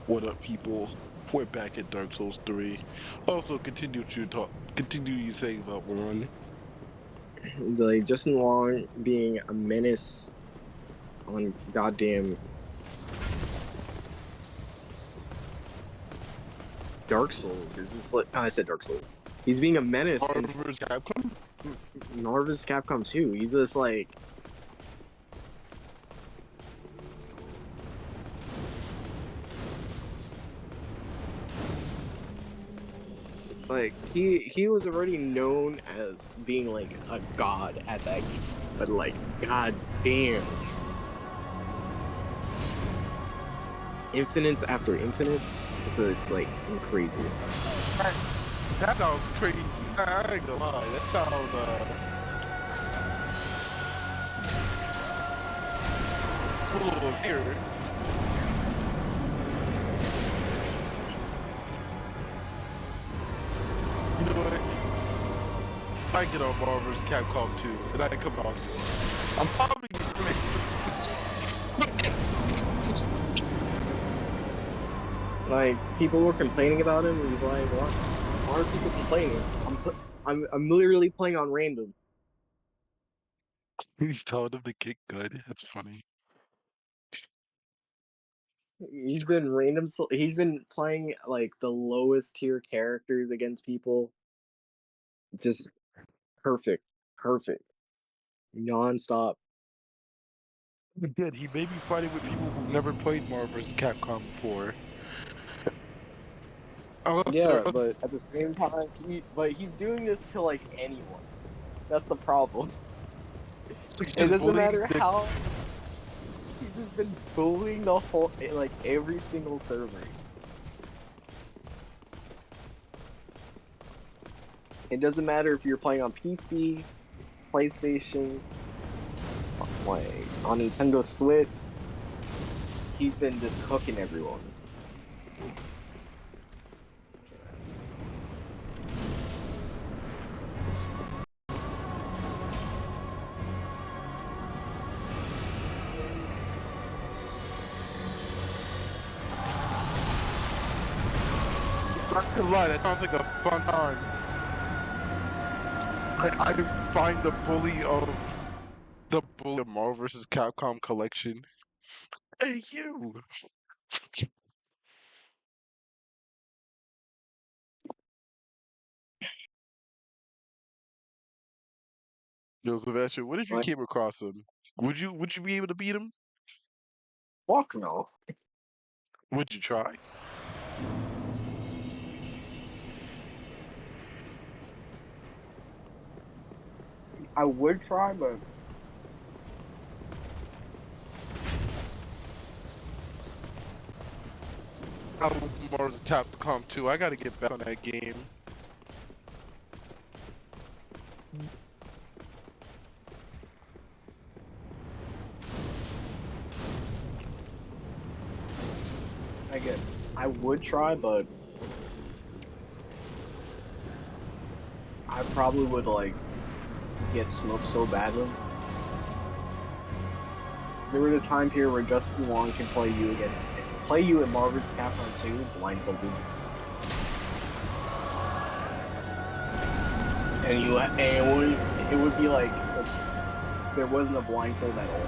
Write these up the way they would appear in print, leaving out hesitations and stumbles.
What up, people? We're back at Dark Souls 3. Also, continue what you talk. Continue you saying about one. Like Justin Long being a menace on goddamn Dark Souls. Is this like I said Dark Souls? He's being a menace in Marvel vs. Capcom. Marvel vs. Capcom 2. He's just like he was already known as being like a god at that game, but like god damn, infinites after infinites, so it's like crazy. That sounds crazy. I ain't gonna lie. That sounds it's a little weird. You know what? I get on Marvel vs. Capcom 2, and I come out. I'm probably Like people were complaining about him, and he's like, "What? Why are people complaining? I'm literally playing on random." He's telling them to get good. That's funny. He's been random. He's been playing like the lowest tier characters against people. Just perfect, perfect, nonstop. Good. He may be fighting with people who've never played Marvel vs. Capcom before. Unless Yeah, they're but at the same time, he's doing this to like anyone. That's the problem. It just doesn't bullying matter the. how he's just been bullying the whole like every single server. It doesn't matter if you're playing on PC, PlayStation, like on Nintendo Switch. He's been just cooking everyone. Not gonna lie, that sounds like a fun time. I find the bully of Marvel vs. Capcom collection. Hey, you! Yo, Sebastian, what if you Like, came across him? Would you be able to beat him? fuck no. Would you try? I would try, but I want Marvel vs. Capcom 2. I gotta get back on that game. again, I would try, but I probably would like get smoked so badly. There was a time period where Justin Wong can play you in Marvel vs. Capcom 2 blindfolded, and it would be like there wasn't a blindfold at all.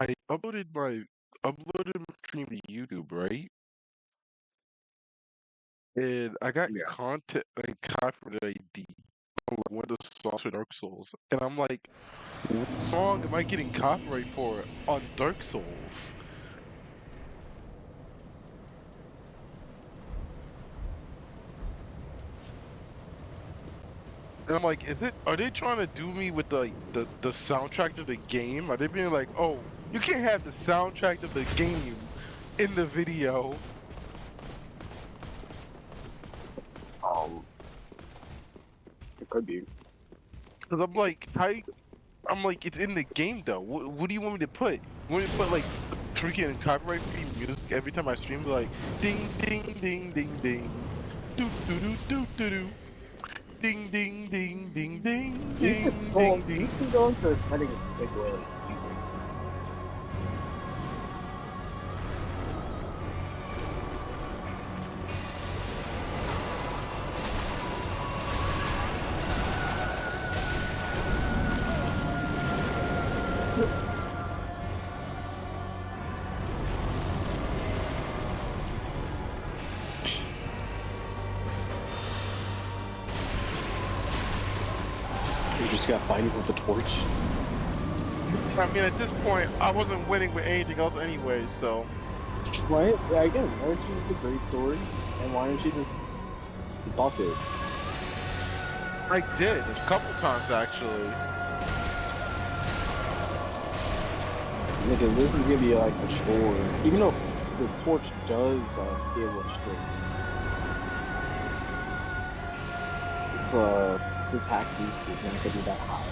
I uploaded my stream to YouTube, right? And I got Yeah. content like copyright ID on like, one of the songs for Dark Souls, and I'm like, what song am I getting copyright for on Dark Souls? And I'm like, are they trying to do me with the soundtrack of the game? Are they being like, oh, you can't have the soundtrack of the game in the video? Um, it could be. Because I'm like, it's in the game though. What do you want me to put? You want me to put like freaking copyright free music every time I stream? Like ding ding ding ding ding, do do do do do do, ding ding ding ding ding ding ding You ding. can go into settings and take away like music. You just got fighting with a torch. I mean, at this point, I wasn't winning with anything else anyway, so Why? Yeah, again, why don't you use the great sword? And why don't you just buff it? I did a couple times actually. Because this is gonna be like a chore. Even though the torch does scale with strength, its attack boost is not gonna be that high.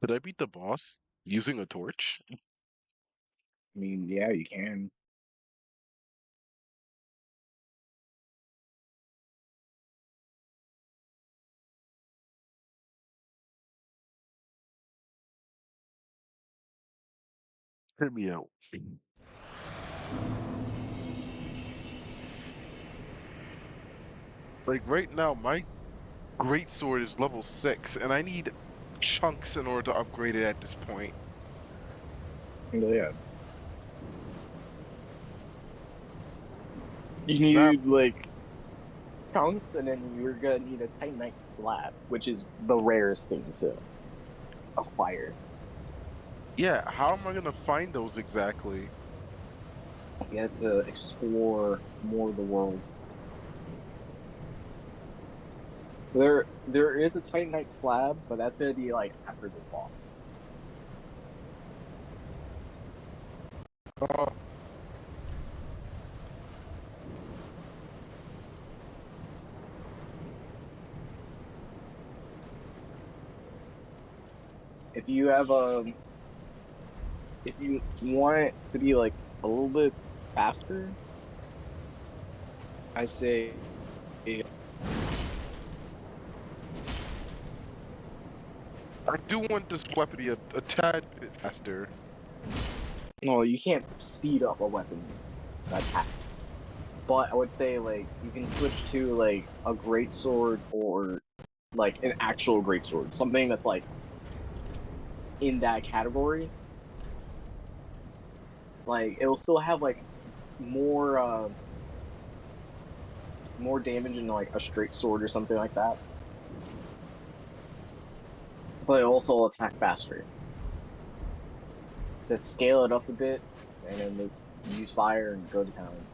Did I beat the boss using a torch? I mean, yeah, you can. Hit me out. Like right now, my great sword is level 6, and I need chunks in order to upgrade it at this point. Yeah. You Now, need like chunks, and then you're gonna need a Titanite slab, which is the rarest thing to acquire. yeah, how am I gonna find those exactly? You have to explore more of the world. There is a Titanite slab, but that's gonna be like after the boss. Uh, If you have if you want it to be like a little bit faster, I say I do want this weapon to be a tad bit faster. no, you can't speed up a weapon's attack. But I would say like you can switch to like a great sword or like an actual great sword, something that's like in that category. Like it'll still have like more more damage than like a straight sword or something like that. But it also attack faster. To scale it up a bit, and then just use fire and go to town.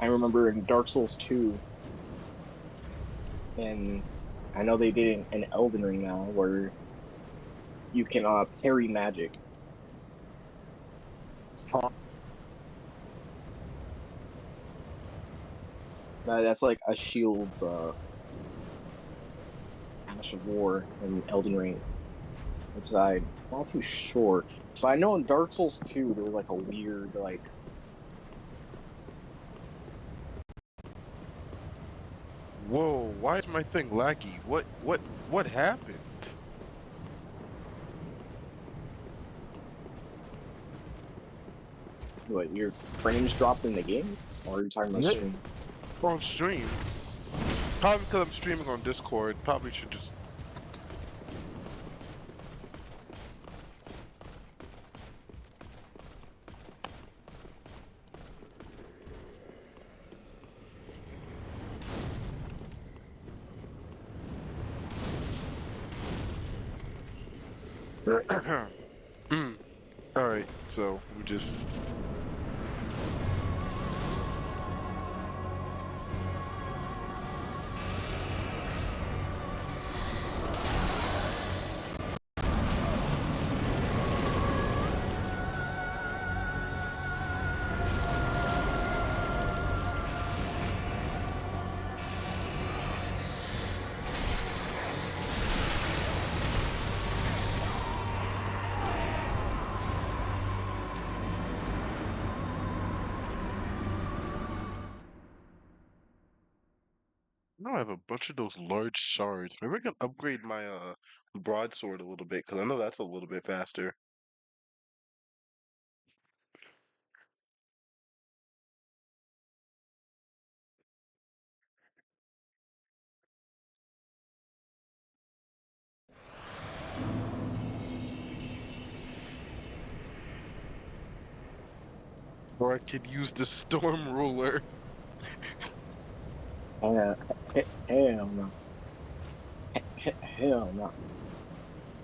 I remember in Dark Souls 2, and I know they did an Elden Ring now, where you can parry magic. Huh? That's like a shield's Ash of War in Elden Ring. It's not too sure. But I know in Dark Souls 2 there's like a weird like Whoa, why is my thing laggy? What happened? what your frames dropped in the game? Or are you talking about Yeah, stream? on stream. Probably because I'm streaming on Discord. Probably should just. Mm. All right, so we just. Now I have a bunch of those large shards. Maybe I can upgrade my broadsword a little bit because I know that's a little bit faster. Or I could use the storm ruler. Uh, hell no. Hell no.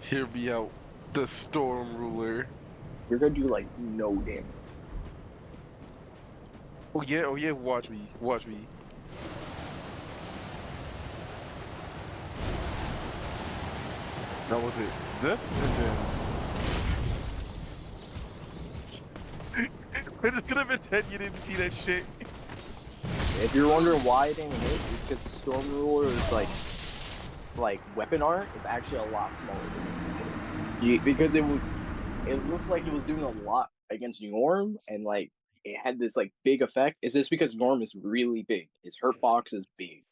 Hear me out. The storm ruler. You're gonna do like no damage. Oh yeah, watch me. Watch me. That was it. This and then it could have been 10 you didn't see that shit. If you're wondering why it didn't hit, it's because the Storm Ruler is like weapon art is actually a lot smaller than because it looked like it was doing a lot against Norm and like it had this like big effect. It's just because Norm is really big. His hurt box is big.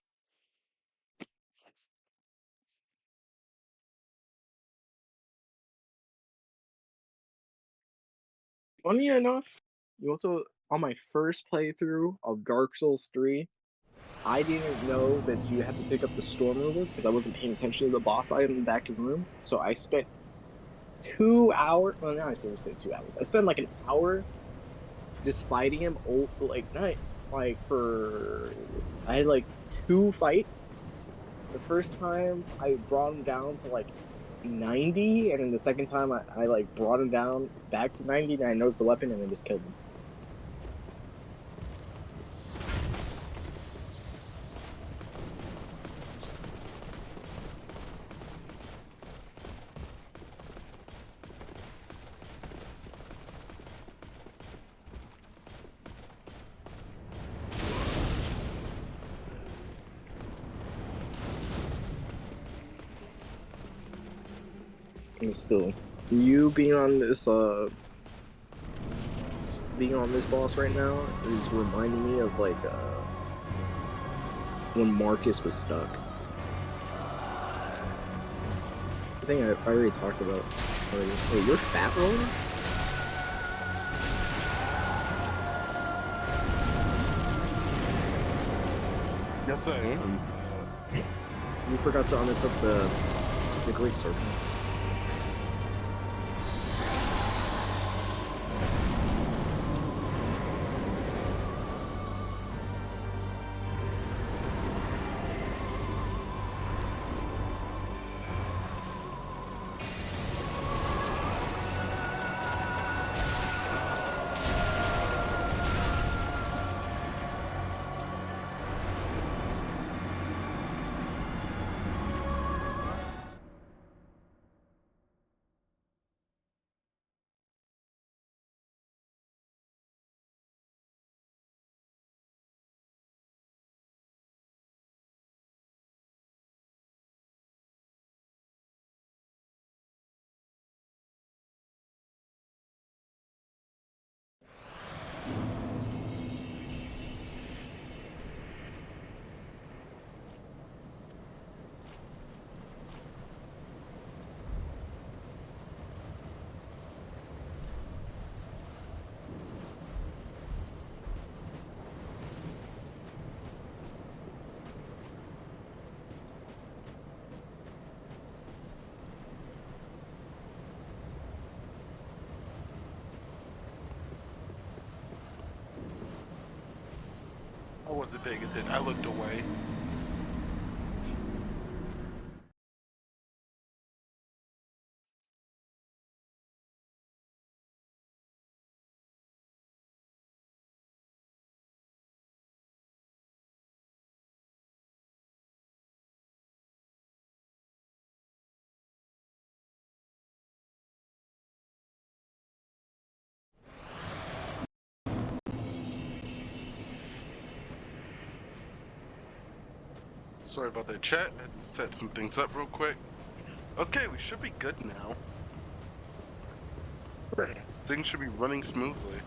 Funny enough, you also on my first playthrough of Dark Souls 3, I didn't know that you had to pick up the Storm Ruler because I wasn't paying attention to the boss item in the back of the room. So I spent 2 hours. Well, now I shouldn't say 2 hours. I spent like an hour just fighting him. Like not like for. I had like two fights. The first time I brought him down to like 90, and then the second time I like brought him down back to 90, and I noticed the weapon, and then just killed him. And still, you being on this boss right now is reminding me of like when Marcus was stuck. I think I already talked about. Wait, you're fat rolling? Yes, I am. You forgot to unequip the great sword. I wasn't paying attention. I looked away. Sorry about that, chat. I had to set some things up real quick. Okay, we should be good now. Things should be running smoothly.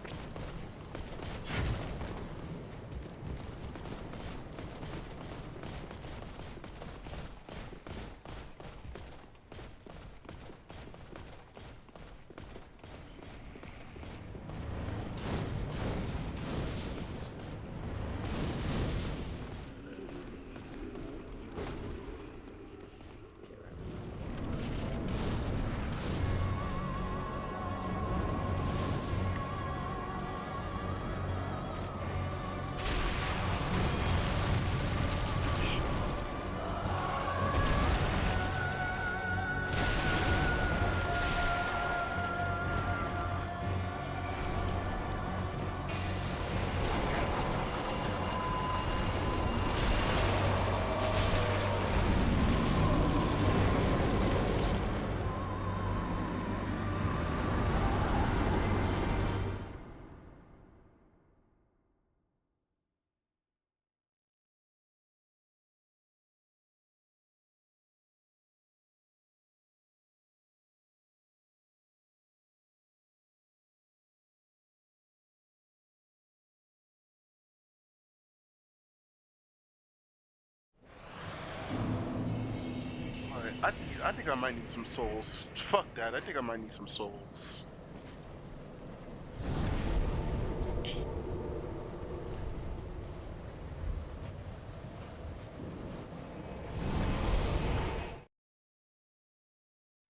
Alright, I think I might need some souls. Fuck that, I think I might need some souls.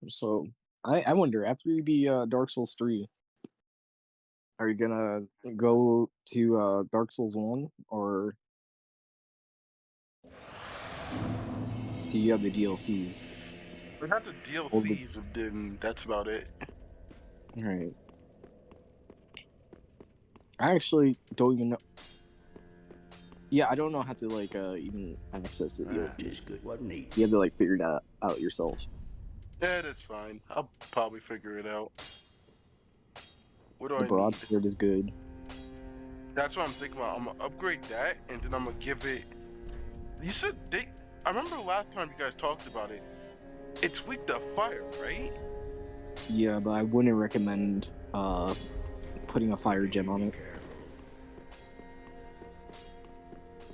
So I wonder, after you beat Dark Souls 3, are you gonna go to Dark Souls 1, or do you have the DLCs? I got the DLCs, and then that's about it. Alright. I actually don't even know. Yeah, I don't know how to like even access the DLCs. It wasn't neat. You have to like figure that out yourself. Yeah, that's fine. I'll probably figure it out. What do The I need? broadsword is good. That's what I'm thinking about. I'm gonna upgrade that, and then I'm gonna give it. You said they. I remember last time you guys talked about it. It's weak to fire, right? Yeah, but I wouldn't recommend putting a fire gem on it.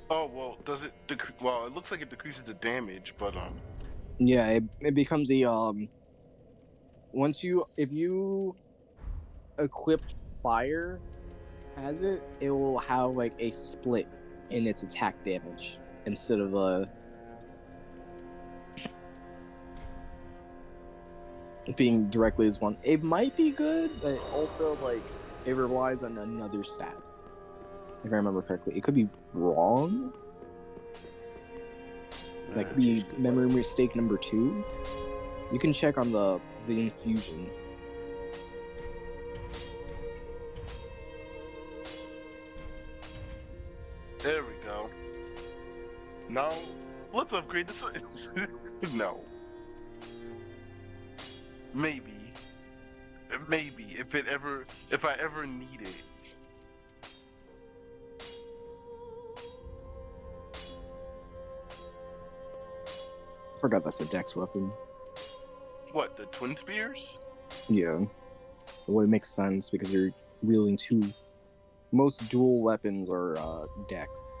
Oh well, does it? Well, it looks like it decreases the damage, but Yeah, it becomes a once if you equip fire has it, it will have like a split in its attack damage instead of being directly as one. It might be good, but also like it relies on another stat. If I remember correctly, it could be wrong. That could be memory mistake number 2. You can check on the infusion. there we go. Now let's upgrade this. No. Maybe if I ever need it. I forgot that's a dex weapon. What, the twin spears? Yeah, well, it makes sense because you're wielding 2. Most dual weapons are dex.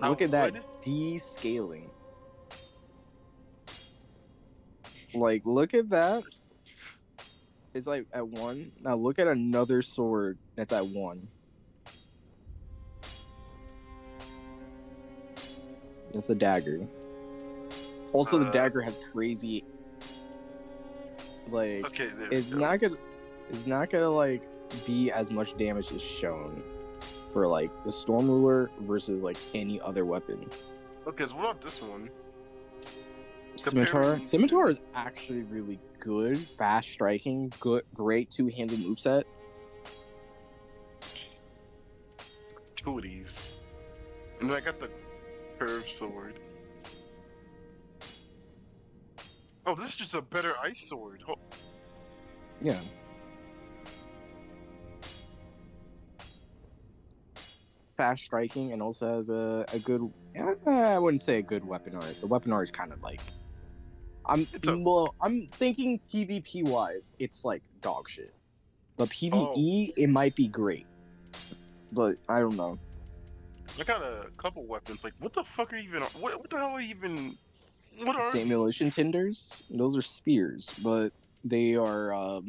Look at that descaling. Like, look at that. It's like at 1. Now look at another sword that's at 1. That's a dagger. Also, the dagger has crazy. Like, Okay, there it's we go. not good. is not gonna like be as much damage as shown for like the Storm Ruler versus like any other weapon. Okay, so what about this one? Scimitar. Comparing these Scimitar two. is actually really good, fast striking, good, great two-handed moveset. Two of these. And then I got the curved sword. Oh, this is just a better ice sword. Oh, Yeah. Fast striking and also has a good. I wouldn't say a good weapon art. The weapon art is kind of like I'm thinking PvP wise, it's like dog shit. But oh, PvE, it might be great. But I don't know. I got a couple weapons. Like, what the fuck are even? What the hell are even? What are The Immolation these? Tinders, those are spears, but they are.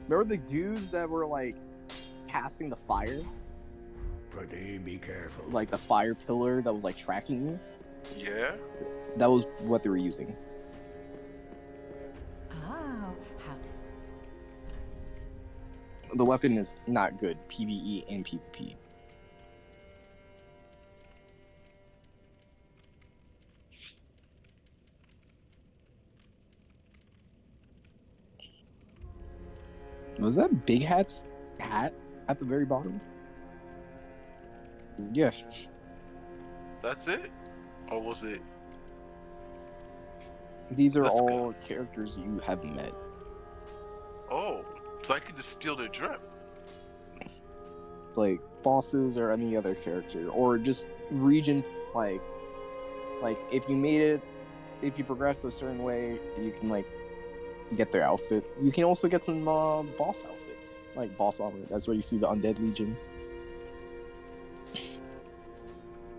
Remember the dudes that were like passing the fire? Pretty be careful. Like the fire pillar that was like tracking you? Yeah. That was what they were using. Oh, how The weapon is not good, PvE and PvP. Was that Big Hat's hat at the very bottom? Yes. That's it. Or was it? These are Let's go. all characters you have met. Oh, so I could just steal their drip. Like bosses or any other character. Or just region like if you made it, if you progress a certain way, you can like get their outfit. You can also get some boss outfits, like boss armor. That's where you see the Undead Legion.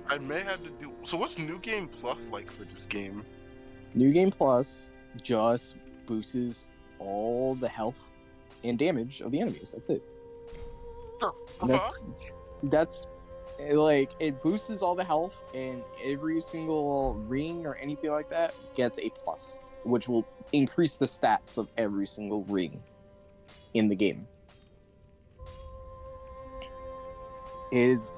I may have to do. So what's New Game Plus like for this game? New Game Plus just boosts all the health and damage of the enemies. That's it. The fuck? That's like it boosts all the health, and every single ring or anything like that gets a plus, which will increase the stats of every single ring in the game. There's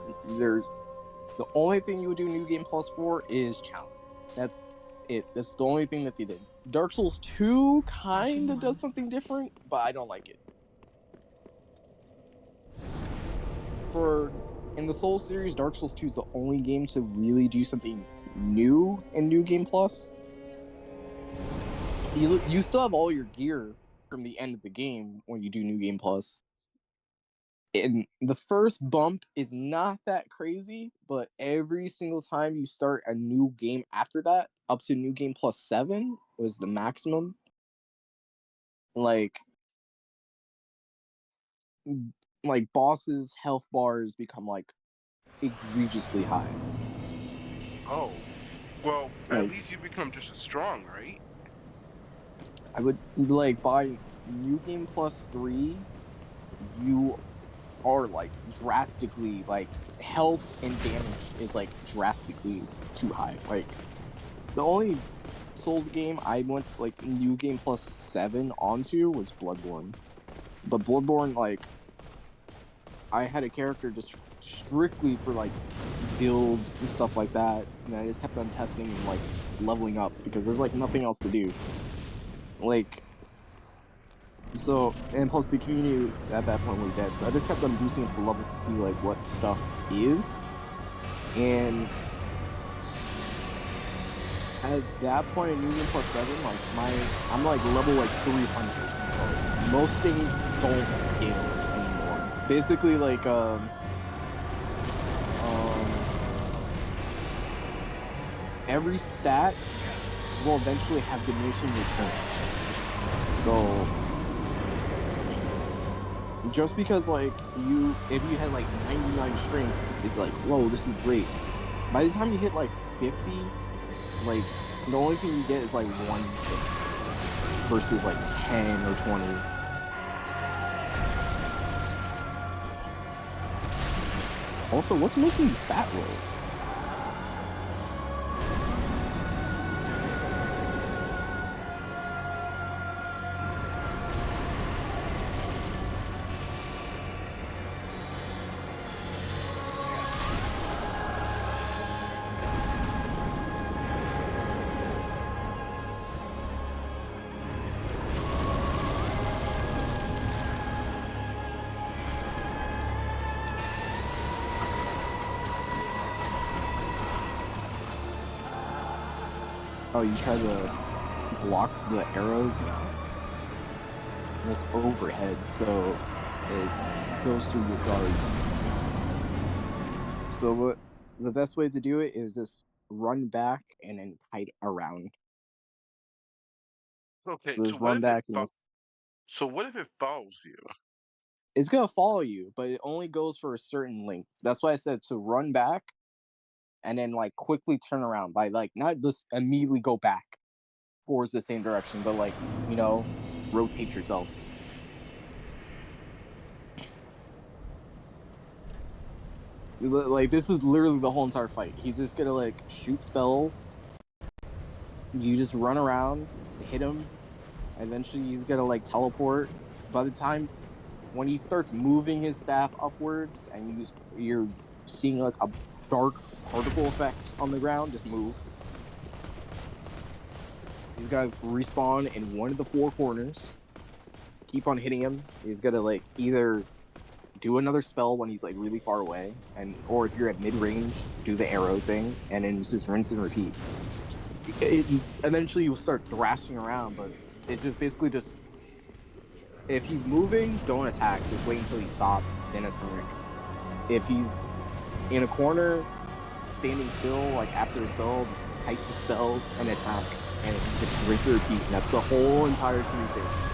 the only thing you would do New Game Plus for is challenge. That's it. That's the only thing that they did. Dark Souls 2 kind of does something different, but I don't like it. In the Souls series, Dark Souls 2 is the only game to really do something new in New Game Plus. You still have all your gear from the end of the game when you do New Game Plus. And the first bump is not that crazy, but every single time you start a new game after that, up to New Game Plus 7 was the maximum. Like bosses' health bars become like egregiously high. Oh, well, at Like least you become just as strong, right? I would like by New Game Plus 3, you are like drastically like health and damage is like drastically too high. Like the only Souls game I went to, like New Game Plus 7 onto was Bloodborne. But Bloodborne, like I had a character just strictly for like builds and stuff like that, and I just kept on testing and like leveling up because there's like nothing else to do. Like so, and plus the community at that point was dead, so I just kept on boosting up the level to see like what stuff is. And at that point in New Game Plus 7, like I'm like level like 300. Most things don't scale anymore. Basically, like every stat will eventually have diminishing returns. So just because like if you had like 99 strength, it's like, whoa, this is great. By the time you hit like 50, like the only thing you get is like 1 hit versus like 10 or 20. Also, what's making you fat roll? Oh, you try to block the arrows? No. That's overhead, so it goes through your guard. So what the best way to do it is just run back and then kite around. Okay, So so just what run if it back and follows you? it's gonna follow you, but it only goes for a certain length. That's why I said to run back and then like quickly turn around by like not just immediately go back towards the same direction, but like, rotate yourself. Like this is literally the whole entire fight. He's just gonna like shoot spells. You just run around, hit him. Eventually, he's gonna like teleport. By the time when he starts moving his staff upwards, and you're seeing like a dark particle effect on the ground, just move. He's gonna respawn in one of the four corners. Keep on hitting him. He's gonna like either do another spell when he's like really far away, or if you're at mid range, do the arrow thing, and then just rinse and repeat. Eventually, you'll start thrashing around, but it's just basically just if he's moving, don't attack. Just wait until he stops, then attack. If he's in a corner, standing still, like after a spell, just kite the spell and attack, and just rinse and repeat. And that's the whole entire 3 phase.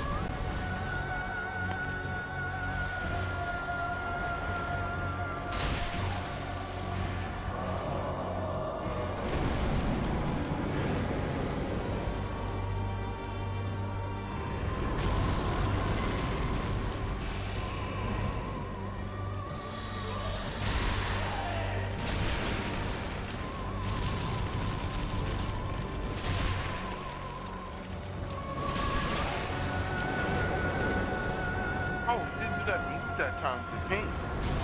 Oh, he didn't do that move that time. The pain.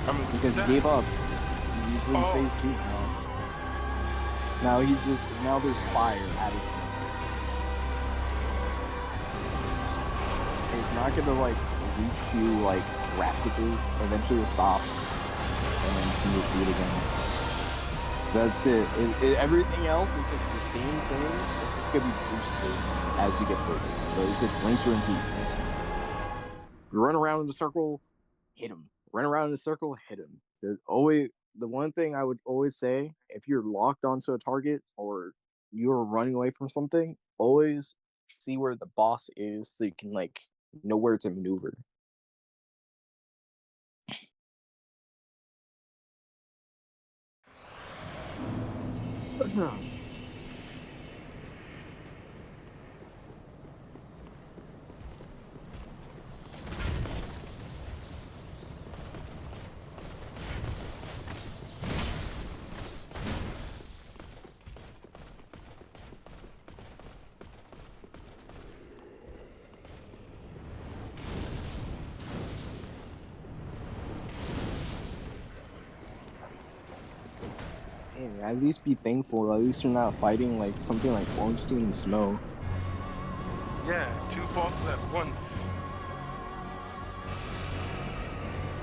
I mean, Because he stat. gave up. He's in Oh, phase 2 now. Now there's fire added to it. It's not gonna like reach you like drastically. Eventually it'll stop, and then you can just do it again. That's it. Everything else is just the same thing. It's just gonna be boosted as you get further. So it's just rinse and repeat. Just run around in a circle, hit him. Run around in a circle, hit him. The one thing I would always say, if you're locked onto a target or you're running away from something, always see where the boss is so you can like know where to maneuver. Hey, at least be thankful. At least you're not fighting like something like Ornstein and Snow. yeah, two bosses at once.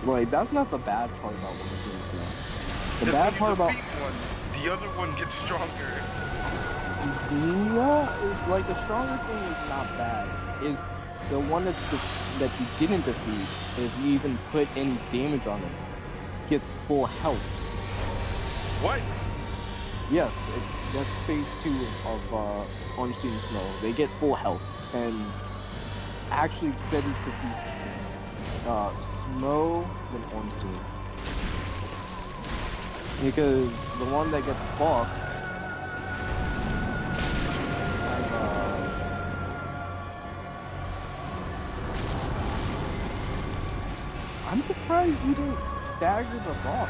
Like that's not the bad part about Ornstein and Snow. The Just bad when part you about defeat one, the other one gets stronger. no, like the stronger thing is not bad. Is the one that you didn't defeat, if you even put any damage on it, gets full health. What? Yes, that's phase 2 of Ornstein and Snow. They get full health, and actually better to defeat Snow than Ornstein. Because the one that gets buffed I'm surprised you didn't stagger the boss.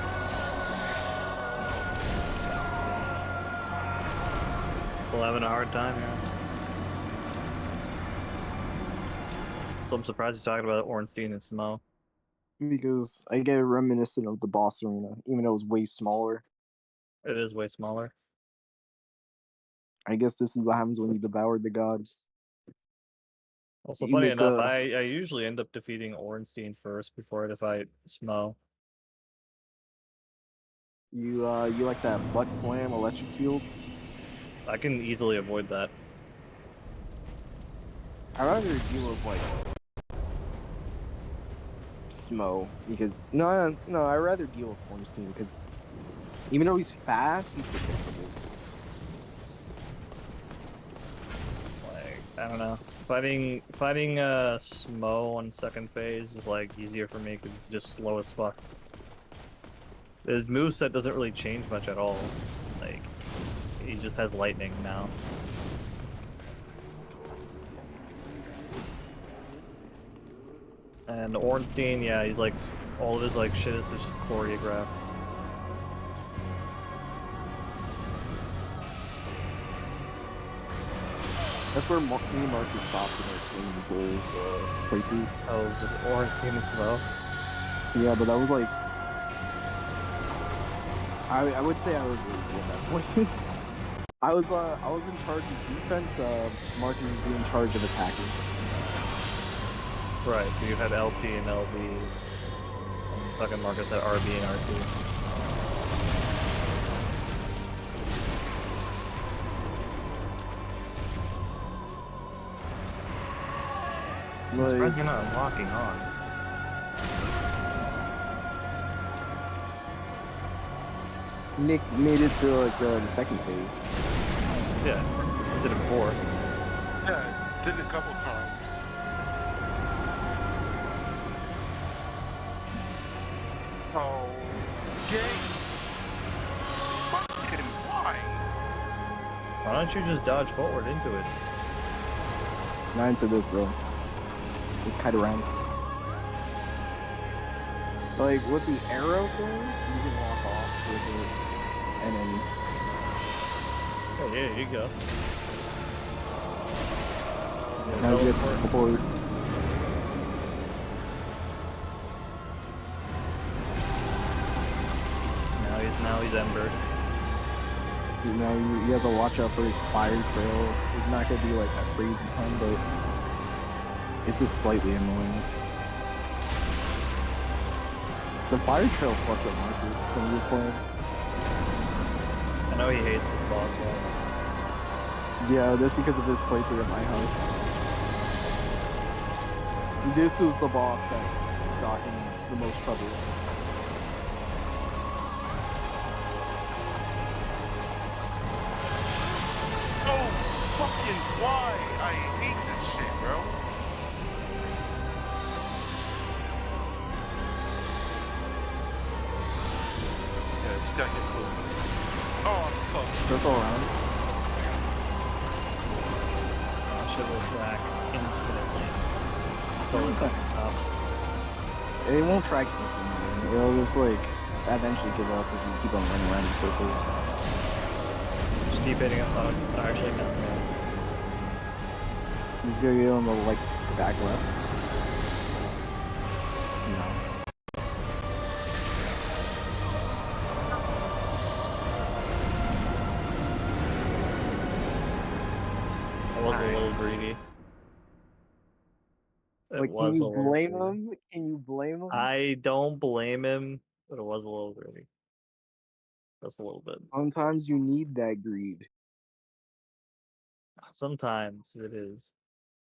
Still having a hard time here. So I'm surprised you're talking about Ornstein and Smo. Because I get reminiscent of the boss arena, even though it was way smaller. It is way smaller. I guess this is what happens when you devoured the gods. Also, You funny make enough, I usually end up defeating Ornstein first before I fight Smo. you like that butt slam electric field? I can easily avoid that. I'd rather deal with like Smo because no, I'd rather deal with Ornstein because even though he's fast, he's predictable. Like, I don't know. Fighting Smo on second phase is like easier for me because it's just slow as fuck. His moveset doesn't really change much at all. Like, he just has lightning now. And Ornstein, yeah, he's like, all of his like shit is just choreographed. That's where me and Marcus stopped in our Twin Souls playthrough. Oh, it was just Ornstein and Smo. Yeah, but that was like I would say I was lazy at that point. I was in charge of defense. Marcus was in charge of attacking. Right, so you had LT and LB. And fucking Marcus had RB and RT. I'm surprised you're not locking on. Nick made it to like the second phase. Yeah, I did it before. Yeah, did it a couple times. Oh, game. Fucking why? Why don't you just dodge forward into it? Not into this though. Just kite around. Like with the arrow thing, you can walk off with it, and then Oh yeah, here you go. now you get teleport. Now he's embered. You know, you have to watch out for his fire trail. It's not gonna be like that crazy ton, but it's just slightly annoying. The fire trail fucked up Marcus when he was playing. I know he hates this boss one. Yeah, that's because of his playthrough at my house. This was the boss that got him the most trouble. Oh, fucking why? I hate this shit, bro. Yeah, just gotta get close to it. Oh, I'm close. Circle around. Should will track infinitely. So What is it's that? stops. It won't track anything. It'll just like eventually give up if you keep on running around in circles. Just keep hitting it. Oh, actually, no. You go get on the like back left. No. It was a little greedy. It Like, was can a you little blame greedy. him? Can you blame him? I don't blame him, but it was a little greedy. Just a little bit. Sometimes you need that greed. Sometimes it is.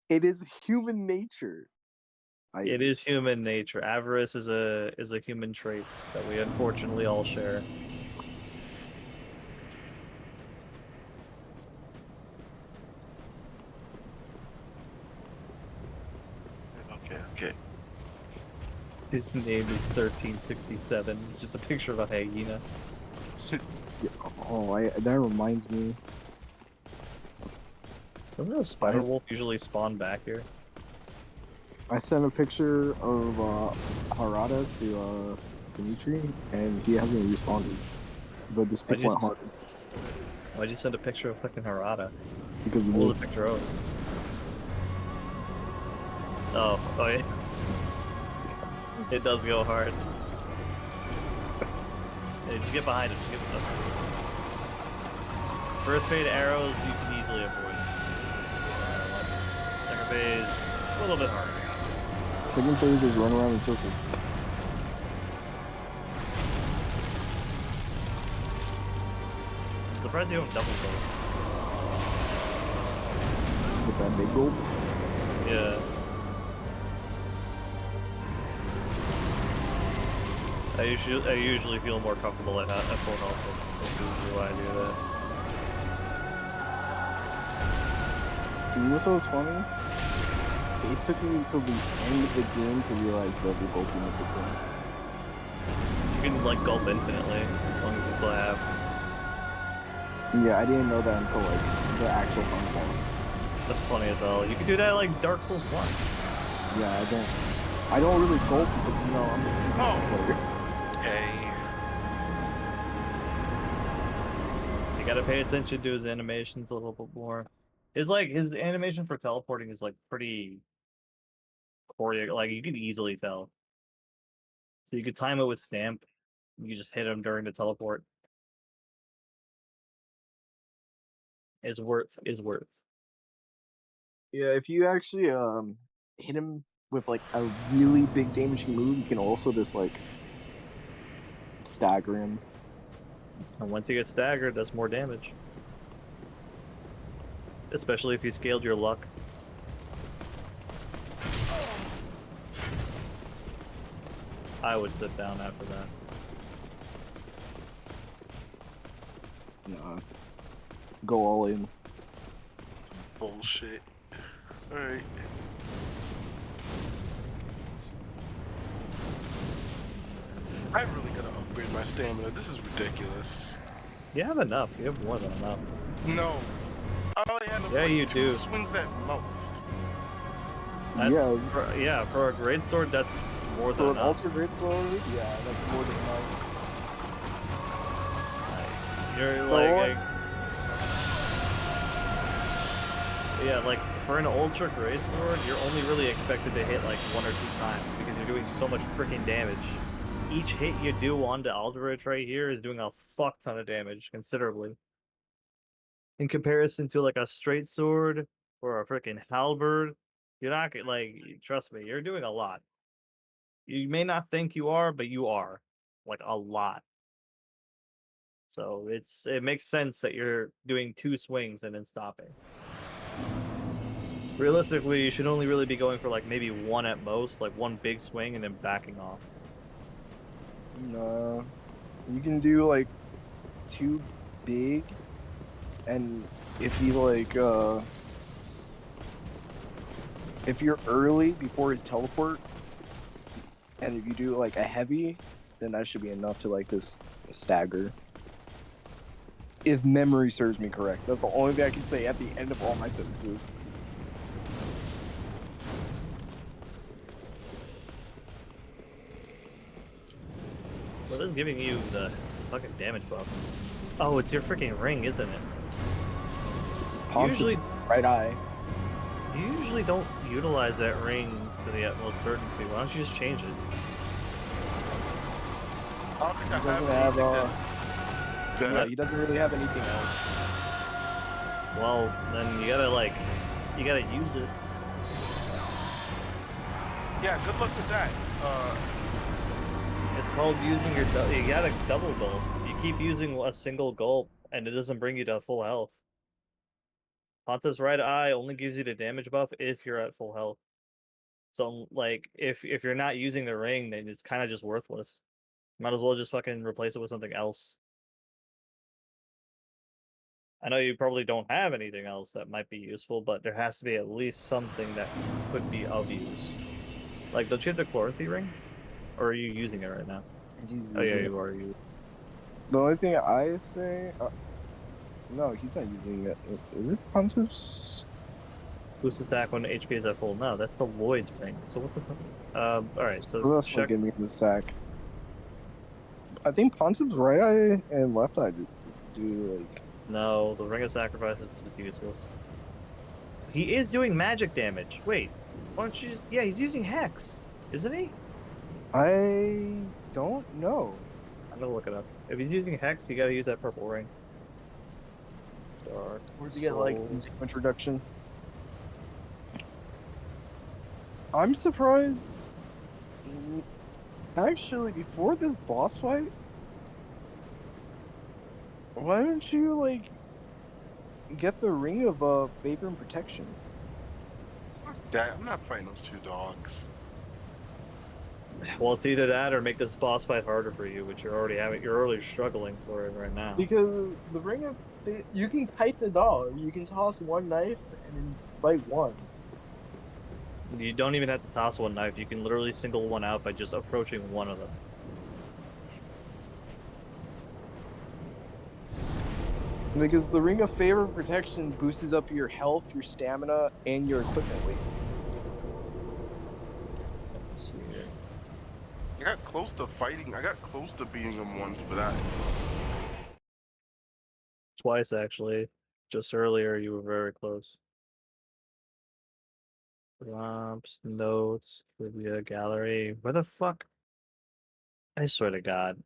It is human nature. It is human nature. Avarice is a human trait that we unfortunately all share. Okay. His name is 1367. It's just a picture of a hyena. Oh, that reminds me. Doesn't a spider wolf usually spawn back here? I sent a picture of Harada to Dimitri, and he hasn't responded. But this pic went hard Why'd you send a picture of fucking Harada? because of What was this. the picture of? Oh yeah. It does go hard. Hey, just get behind him. Just get behind him. First fade arrows you can easily avoid. Second phase, a little bit harder. Second phase is run around in circles. I'm surprised you don't double fold. that big gulp. Yeah. I usually feel more comfortable at full health. That's usually why I do that. You know what's so funny? It took me until the end of the game to realize double gulping was a thing. You can like gulp infinitely as long as you still have. Yeah, I didn't know that until like the actual fun boss. That's funny as hell. You can do that like Dark Souls 1. Yeah, I don't really gulp because you know I'm a player. Okay. You gotta pay attention to his animations a little bit more. His animation for teleporting is like pretty choreo, like you can easily tell. So you could time it with stamp. You just hit him during the teleport. Is worth. Yeah, if you actually hit him with like a really big damaging move, you can also just like stagger him. And once you get staggered, that's more damage. Especially if you scaled your luck. I would sit down after that. Nah. Go all in. Some bullshit. Alright. I really gotta upgrade my stamina. This is ridiculous. You have enough. You have more than enough. No. I only had Yeah, like you 2 do. swings at most. That's, Yeah. For a greatsword, that's more than For an enough. ultra great sword, yeah, that's more than enough. You're yeah, like for an ultra greatsword, you're only really expected to hit like 1 or 2 times because you're doing so much freaking damage. Each hit you do onto Aldrich right here is doing a fuck ton of damage, considerably. In comparison to like a straight sword or a freaking halberd, you're not like, trust me, you're doing a lot. You may not think you are, but you are, like a lot. So it makes sense that you're doing 2 swings and then stopping. Realistically, you should only really be going for like maybe 1 at most, like 1 big swing and then backing off. Nah. You can do like 2 big, and if you like if you're early before his teleport, and if you do like a heavy, then that should be enough to like this stagger. If memory serves me correct. That's the only thing I can say at the end of all my sentences. What is giving you the fucking damage buff? Oh, it's your freaking ring, isn't it? It's Usually- right eye. You usually don't utilize that ring to the utmost certainty. Why don't you just change it? I don't think I He have doesn't have anything yeah, he doesn't really have anything else. Well, then you gotta use it. Yeah, good luck with that. It's called using your you gotta double gulp. You keep using a single gulp, and it doesn't bring you to full health. Pontiff's right eye only gives you the damage buff if you're at full health. So, like, if you're not using the ring, then it's kind of just worthless. Might as well just fucking replace it with something else. I know you probably don't have anything else that might be useful, but there has to be at least something that could be of use. Like, don't you have the Chlorothy ring? Or are you using it right now? Oh yeah, you are. The only thing I say, no, he's not using it. Is it Pontiff's? Boost attack when HP is at full. No, that's the Lloyd's ring. So what the fuck? Alright, so What else check. give me the sack? I think Pontiff's right eye and left eye do like. No, the Ring of Sacrifices is useless. He is doing magic damage. Wait, why don't you just... Yeah, he's using Hex, isn't he? I don't know. I'm gonna look it up. If he's using Hex, you gotta use that purple ring. Dark Where'd you get like Souls. damage reduction? I'm surprised. Actually, before this boss fight, why don't you like get the ring of vapor and protection? That I'm not fighting those two dogs. Well, it's either that or make this boss fight harder for you, which you're already struggling for it right now. Because the ring of you can kite the dog. You can toss one knife and then fight one. You don't even have to toss one knife. You can literally single one out by just approaching one of them. Because the ring of favor protection boosts up your health, your stamina, and your equipment weight. Let's see here. I got close to fighting. I got close to beating him once, but I Twice, actually. Just earlier, you were very close. Prompts, notes, trivia, gallery. Where the fuck? I swear to God.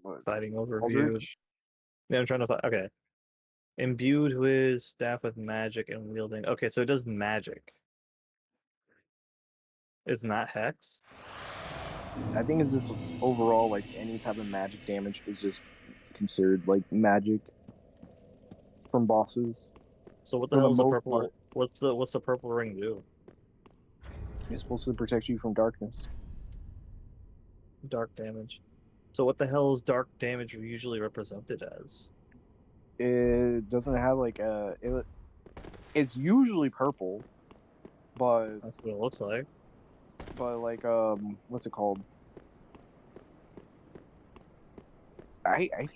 What? Fighting overview. Aldrich? Yeah, I'm trying to find. Okay. Imbued with staff with magic and wielding. Okay, so it does magic. It's not hex. I think it's just overall like any type of magic damage is just considered like magic from bosses. So what the For the hell is the most purple? part, What's the purple ring do? it's supposed to protect you from darkness. Dark damage. So what the hell is dark damage usually represented as? It doesn't have like it's usually purple, but That's what it looks like. like what's it called? I I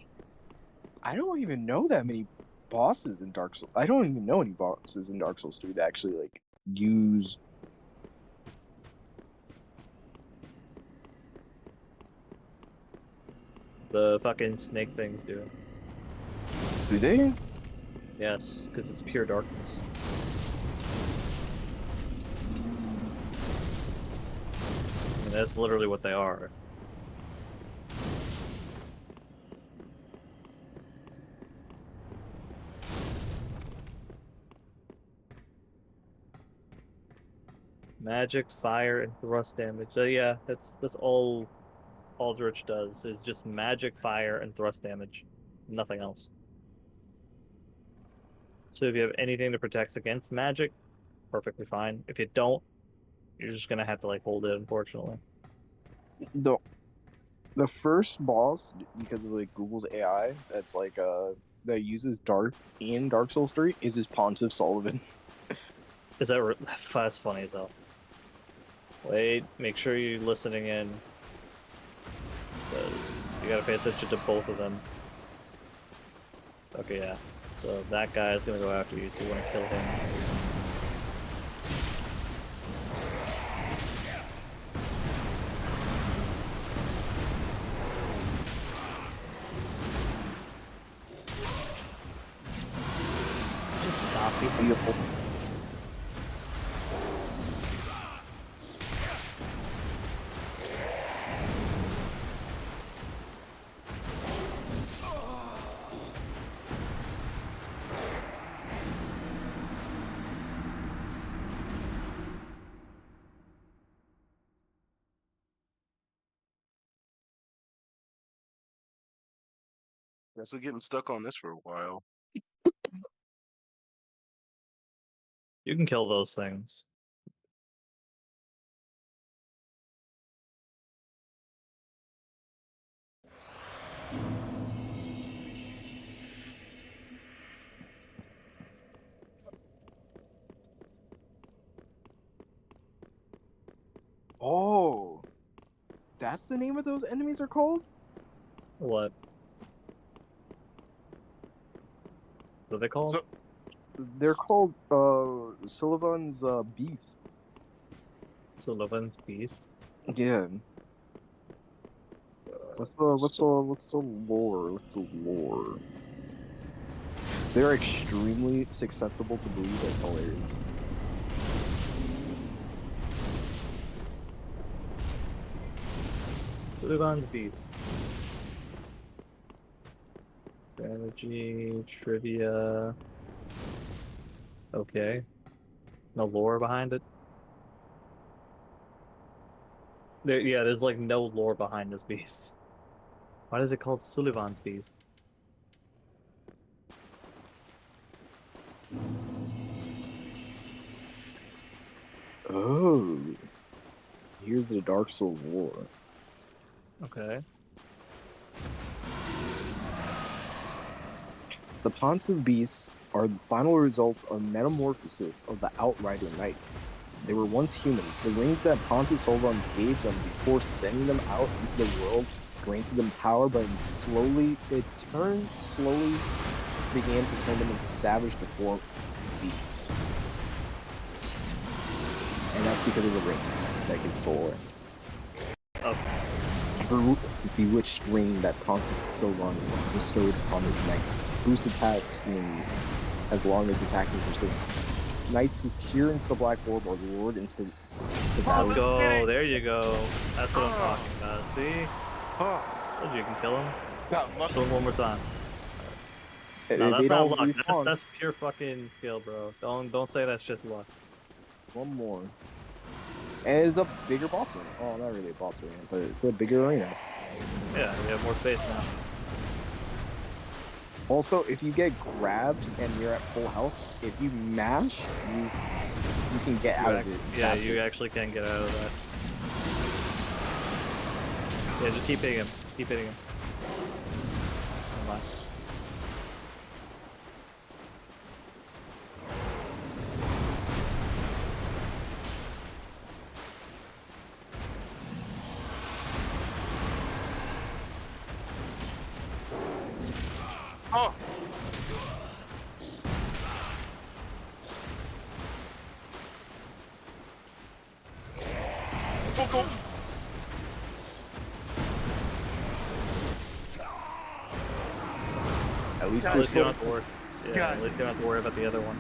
I don't even know that many bosses in Dark Souls. I don't even know any bosses in Dark Souls 3 that actually like use. The fucking snake things do. Do they? Yes, because it's pure darkness. I mean, that's literally what they are. Magic, fire, and thrust damage. So yeah, that's all Aldrich does is just magic, fire, and thrust damage. Nothing else. So if you have anything that protects against magic, perfectly fine. If you don't, you're just gonna have to like hold it, unfortunately. The the first boss, because of like Google's AI, that's like that uses dark in Dark Souls 3 is this Pontiff Sullivan. Is that that's funny as hell. Wait, make sure you're listening in. You gotta pay attention to both of them. Okay, yeah. So that guy is gonna go after you, so you wanna kill him. Just stop people. guess we're getting stuck on this for a while. You can kill those things. Oh, that's the name of those enemies are called? What? What are they called? So They're called Sullivan's Beast. Sullivan's Beast. Yeah. What's the lore? What's the lore? They're extremely susceptible to bleed. That's hilarious. Sullivan's Beast. Strategy, trivia. Okay. No lore behind it. There's like no lore behind this beast. Why is it called Sullivan's Beast? Ooh. Here's the Dark Soul War. Okay. The Ponsive Beasts are the final results of metamorphosis of the Outrider Knights. They were once human. The wings that Pontiff Solon gave them before sending them out into the world granted them power, but slowly began to turn them into savage, deformed beasts. And that's because of the ring that gets stolen. Okay. Bewitched ring that Pontiff Solon bestowed upon his knights. Boost attack as long as attacking persists. Knights who peer into the black orb are lured into battle. Let's go. There you go. That's what I'm Oh. talking about. See? Oh, Told you can kill him. got lucky. Kill him one more time. They No, that's not don't luck. respawn. That's pure fucking skill, bro. Don't say that's just luck. One more. And it's a bigger boss arena. Oh, not really a boss arena, but it's a bigger arena. Yeah, we have more space now. Also, if you get grabbed and you're at full health, if you mash, you can get out of it. Yeah, faster. you actually can get out of that. Yeah, just keep hitting him. Keep hitting him. Come on. Oh, go. At least At there's least you don't still have to worry. Yeah, Yeah. at least you don't have to worry about the other one.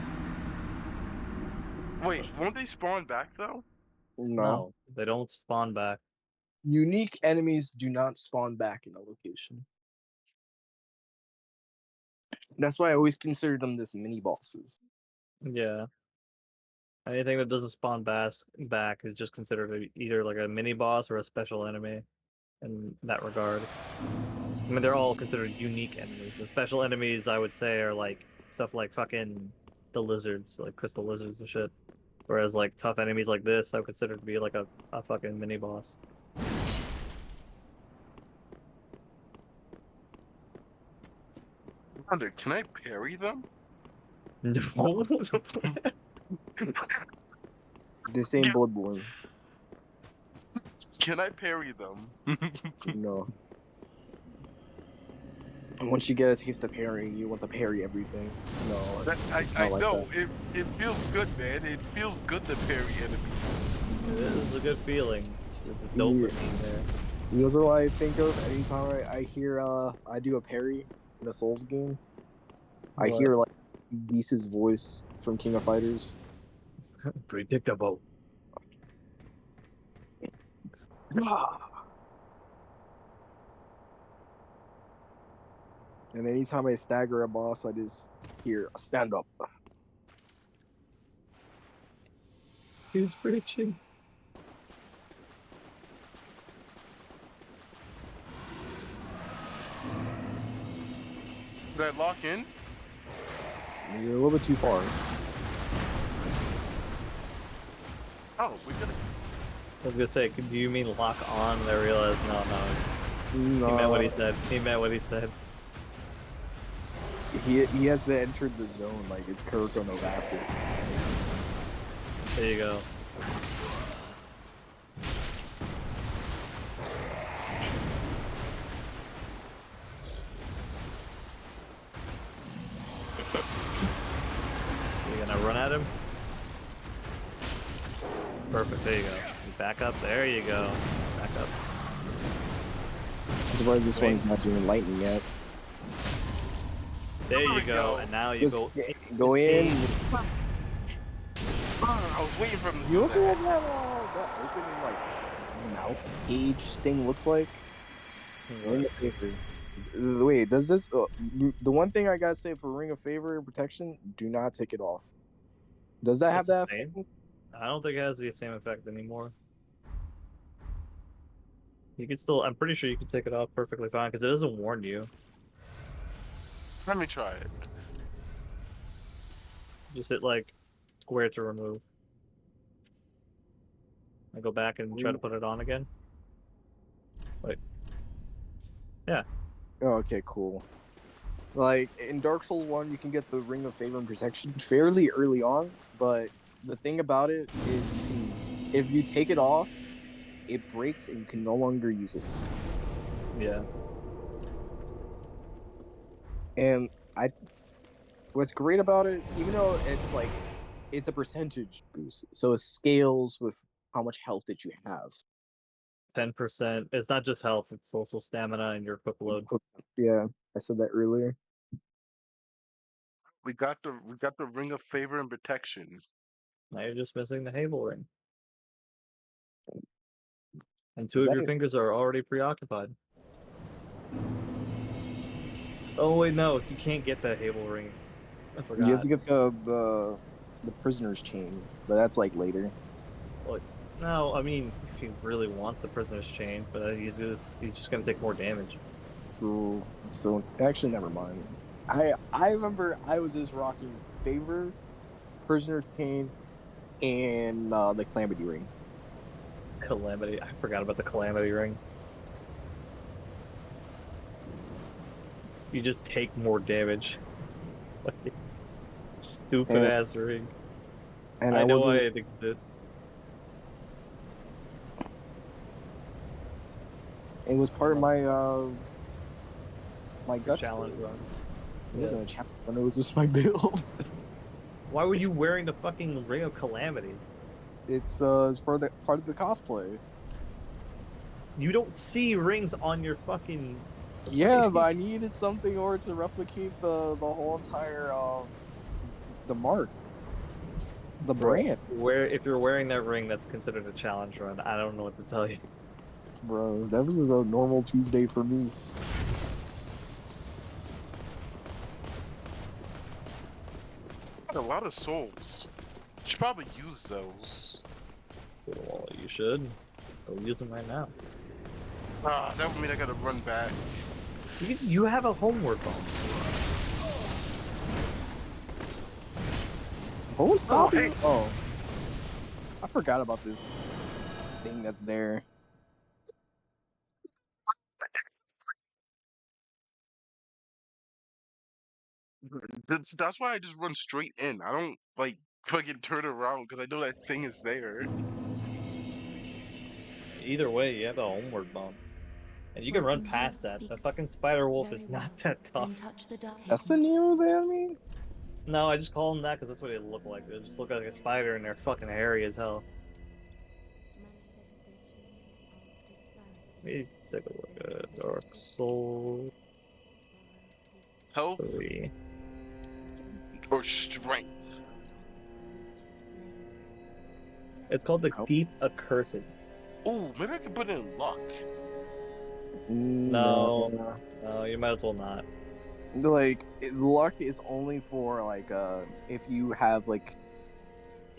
Wait, won't they spawn back though? no. They don't spawn back. Unique enemies do not spawn back in a location. That's why I always consider them this mini bosses. Yeah. Anything that doesn't spawn back is just considered either like a mini boss or a special enemy in that regard. I mean, they're all considered unique enemies. The special enemies, I would say, are like stuff like fucking the lizards, like crystal lizards and shit. Whereas like tough enemies like this, I would consider to be like a fucking mini boss. Wonder, can I parry them? No. This ain't Yeah. Bloodborne. Can I parry them? No. And once you get a taste of parrying, you want to parry everything. No, it's I not like know that. it feels good, man. It feels good to parry enemies. It is a good feeling. There's a dopamine there. You know what I think of anytime I hear I do a parry in a Souls game? I What? hear like Beast's voice from King of Fighters. Predictable. And anytime I stagger a boss, I just hear stand up. He's preaching. Did I lock in? You're a little bit too far. Oh, we gotta. I was gonna say, do you mean lock on? And I realized, no. No, He meant what he said. He meant what he said. he has to enter the zone like it's Kuroko no basket. There you go. You gonna run at him? Perfect, there you go. You back up, there you go. Back up. I'm surprised this Wait. one's not doing lightning yet. There There you we go, go. and now you Just go go in. I was waiting for him to You do also that. have that open like mouth cage thing looks like. Ring of Favor. Wait, does this? The one thing I gotta say for Ring of Favor and protection, do not take it off. Does that have It's the that? same. I don't think it has the same effect anymore. You can still, I'm pretty sure you can take it off perfectly fine, because it doesn't warn you. Let me try it. Just hit like square to remove. I go back and try to put it on again. Wait. Yeah. Oh, okay, cool. Like in Dark Souls 1, you can get the Ring of Favor and Protection fairly early on, but the thing about it is, if you take it off, it breaks and you can no longer use it. Yeah. And what's great about it, even though it's like it's a percentage boost, so it scales with how much health that you have. 10%. It's not just health; it's also stamina and your quick load. Yeah, I said that earlier. We got the ring of favor and protection. Now you're just missing the Hable ring, and two Is of that your it? fingers are already preoccupied. Oh wait, no, you can't get that Hable ring. I forgot. You have to get the prisoner's chain, but that's like later. Like, no, I mean, if he really wants a prisoner's chain, but he's just gonna take more damage. Ooh, so actually, never mind. I remember I was just rocking favor, prisoner's chain, and the calamity ring. Calamity. I forgot about the Calamity ring. You just take more damage. Stupid ass ring. And I I know why wasn't. it exists. It was part of my guts Challenge build. run. It wasn't a Yes. challenge run, it was just my build. Why were you wearing the fucking Ring of Calamity? It's for the part of the cosplay. You don't see rings on your fucking. Yeah, but I needed something in order to replicate the whole entire the mark, the Bro, brand, if you're wearing that ring, that's considered a challenge run. I don't know what to tell you. bro. That was a normal Tuesday for me. Got a lot of souls. You should probably use those. Well, you should. I'll use them right now. Ah, that would mean I gotta run back. You have a homeward bone. What was stopping? hey. Oh, I forgot about this thing that's there. That's why I just run straight in. I don't like fucking turn around because I know that thing is there. Either way, you have a homeward bone. And you can run past that. The fucking spider wolf is not that tough. That's the new enemy. No, I just call them that because that's what they look like. They just look like a spider and they're fucking hairy as hell. Let me take a look at Dark Souls Health 3. or strength. It's called the Deep Accursed. Oh, maybe I could put it in luck. No, you might as well not. Like luck is only for like if you have like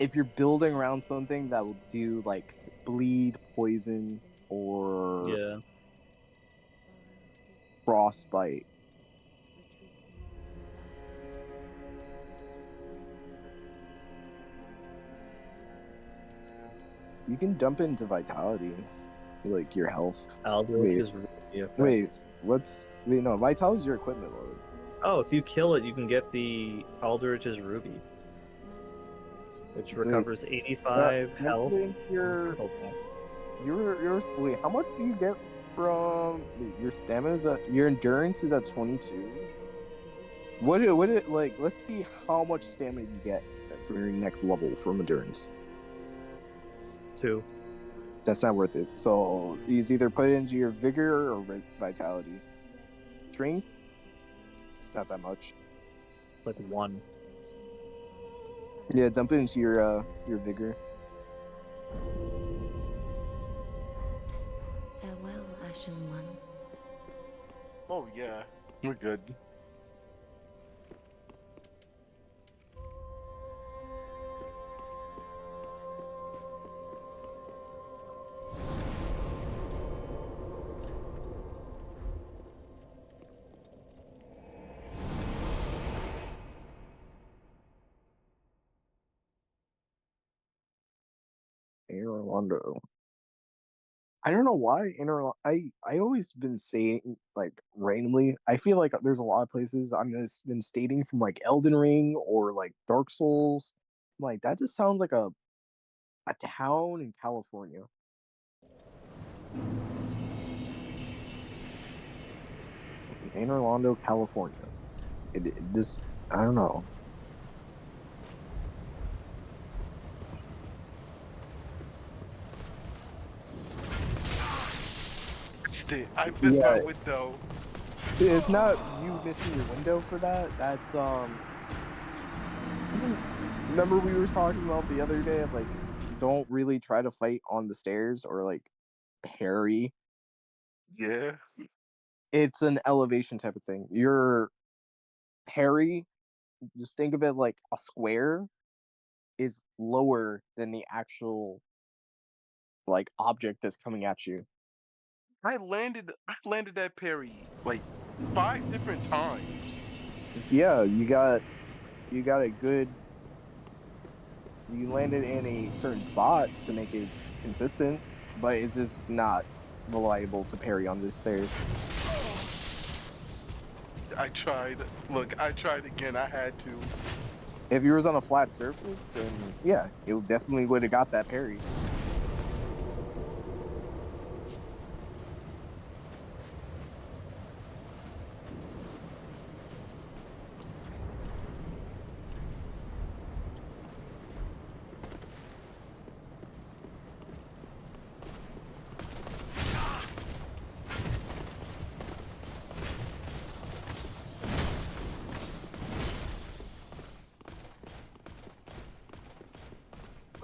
if you're building around something that will do like bleed, poison, or Yeah. frostbite. You can dump it into vitality, like your health. Aldrich is really No, vitality is your equipment load. Oh, if you kill it, you can get the Aldrich's Ruby, which recovers 85 health. Your wait, how much do you get from your stamina? Your endurance is at 22. What it like? Let's see how much stamina you get for your next level from endurance. 2. That's not worth it. So you either put it into your vigor or vitality. Strength, it's not that much. It's like 1. Yeah, dump it into your vigor. Farewell, Ashen One. Oh yeah, we're good. Arrow. Orlando. I don't know why in Orlando. I always been saying like randomly. I feel like there's a lot of places I'm just been stating from like Elden Ring or like Dark Souls. Like that just sounds like a town in California. In Orlando, California. This I don't know. I missed my Yeah, window. it's not you missing your window for that. That's remember we were talking about the other day of like don't really try to fight on the stairs or like parry. Yeah. It's an elevation type of thing. Your parry, just think of it like a square, is lower than the actual like object that's coming at you. I landed that parry like 5 different times. Yeah, you got a good you landed in a certain spot to make it consistent, but it's just not reliable to parry on these stairs. I tried. Look, I tried again. I had to. If you was on a flat surface, then yeah, it definitely would have got that parry.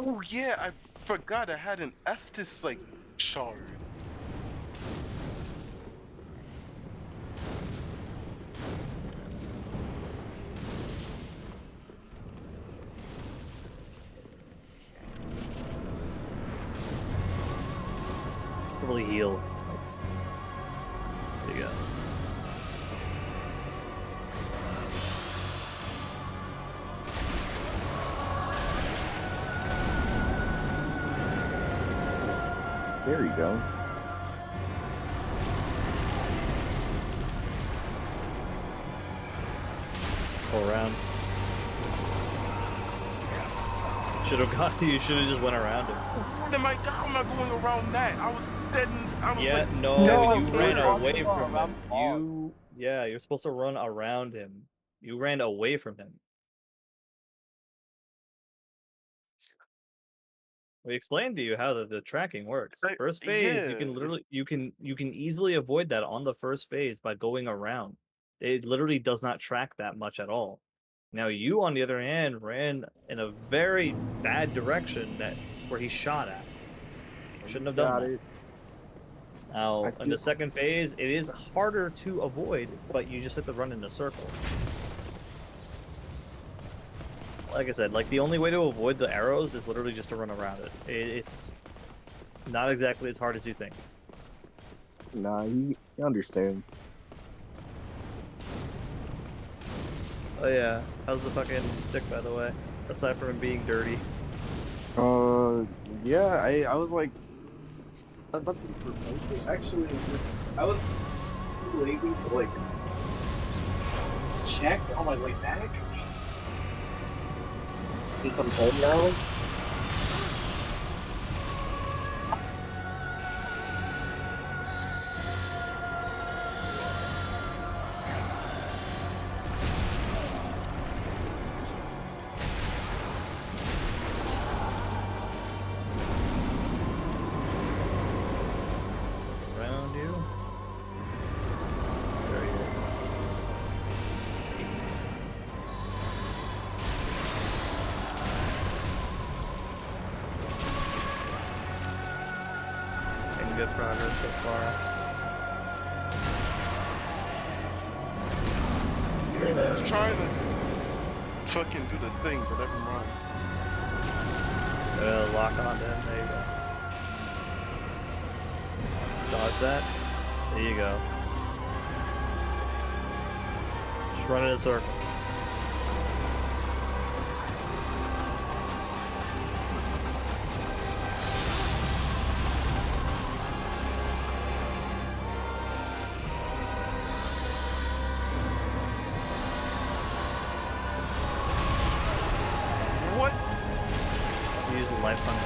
Oh yeah, I forgot I had an Estus like shard. Probably heal. There you go. There you go. Go around. Should have got. You should have just went around him. How am I going around that? I was dead. I was Yeah, like, no, dead in you the ran corner. away from around him. boss. Yeah, you're supposed to run around him. You ran away from him. We explained to you how the tracking works. First phase, you Yeah. can literally you can easily avoid that on the first phase by going around. It literally does not track that much at all. Now you, on the other hand, ran in a very bad direction where he shot at. You shouldn't have done Got that. it. I Now, in feel the second phase, it is harder to avoid, but you just have to run in a circle. Like I said, like the only way to avoid the arrows is literally just to run around it. It's not exactly as hard as you think. Nah, he understands. Oh yeah, how's the fucking stick, by the way? Aside from it being dirty. Yeah, I was like, I was about to replace it. Actually, I was too lazy to like check on my way back. Since I'm home now. Around you. There he is. Making good progress so far. I was trying to fucking do the thing, but never mind. Lock on to him. There you go. Dodge that. There you go. Just run in a circle.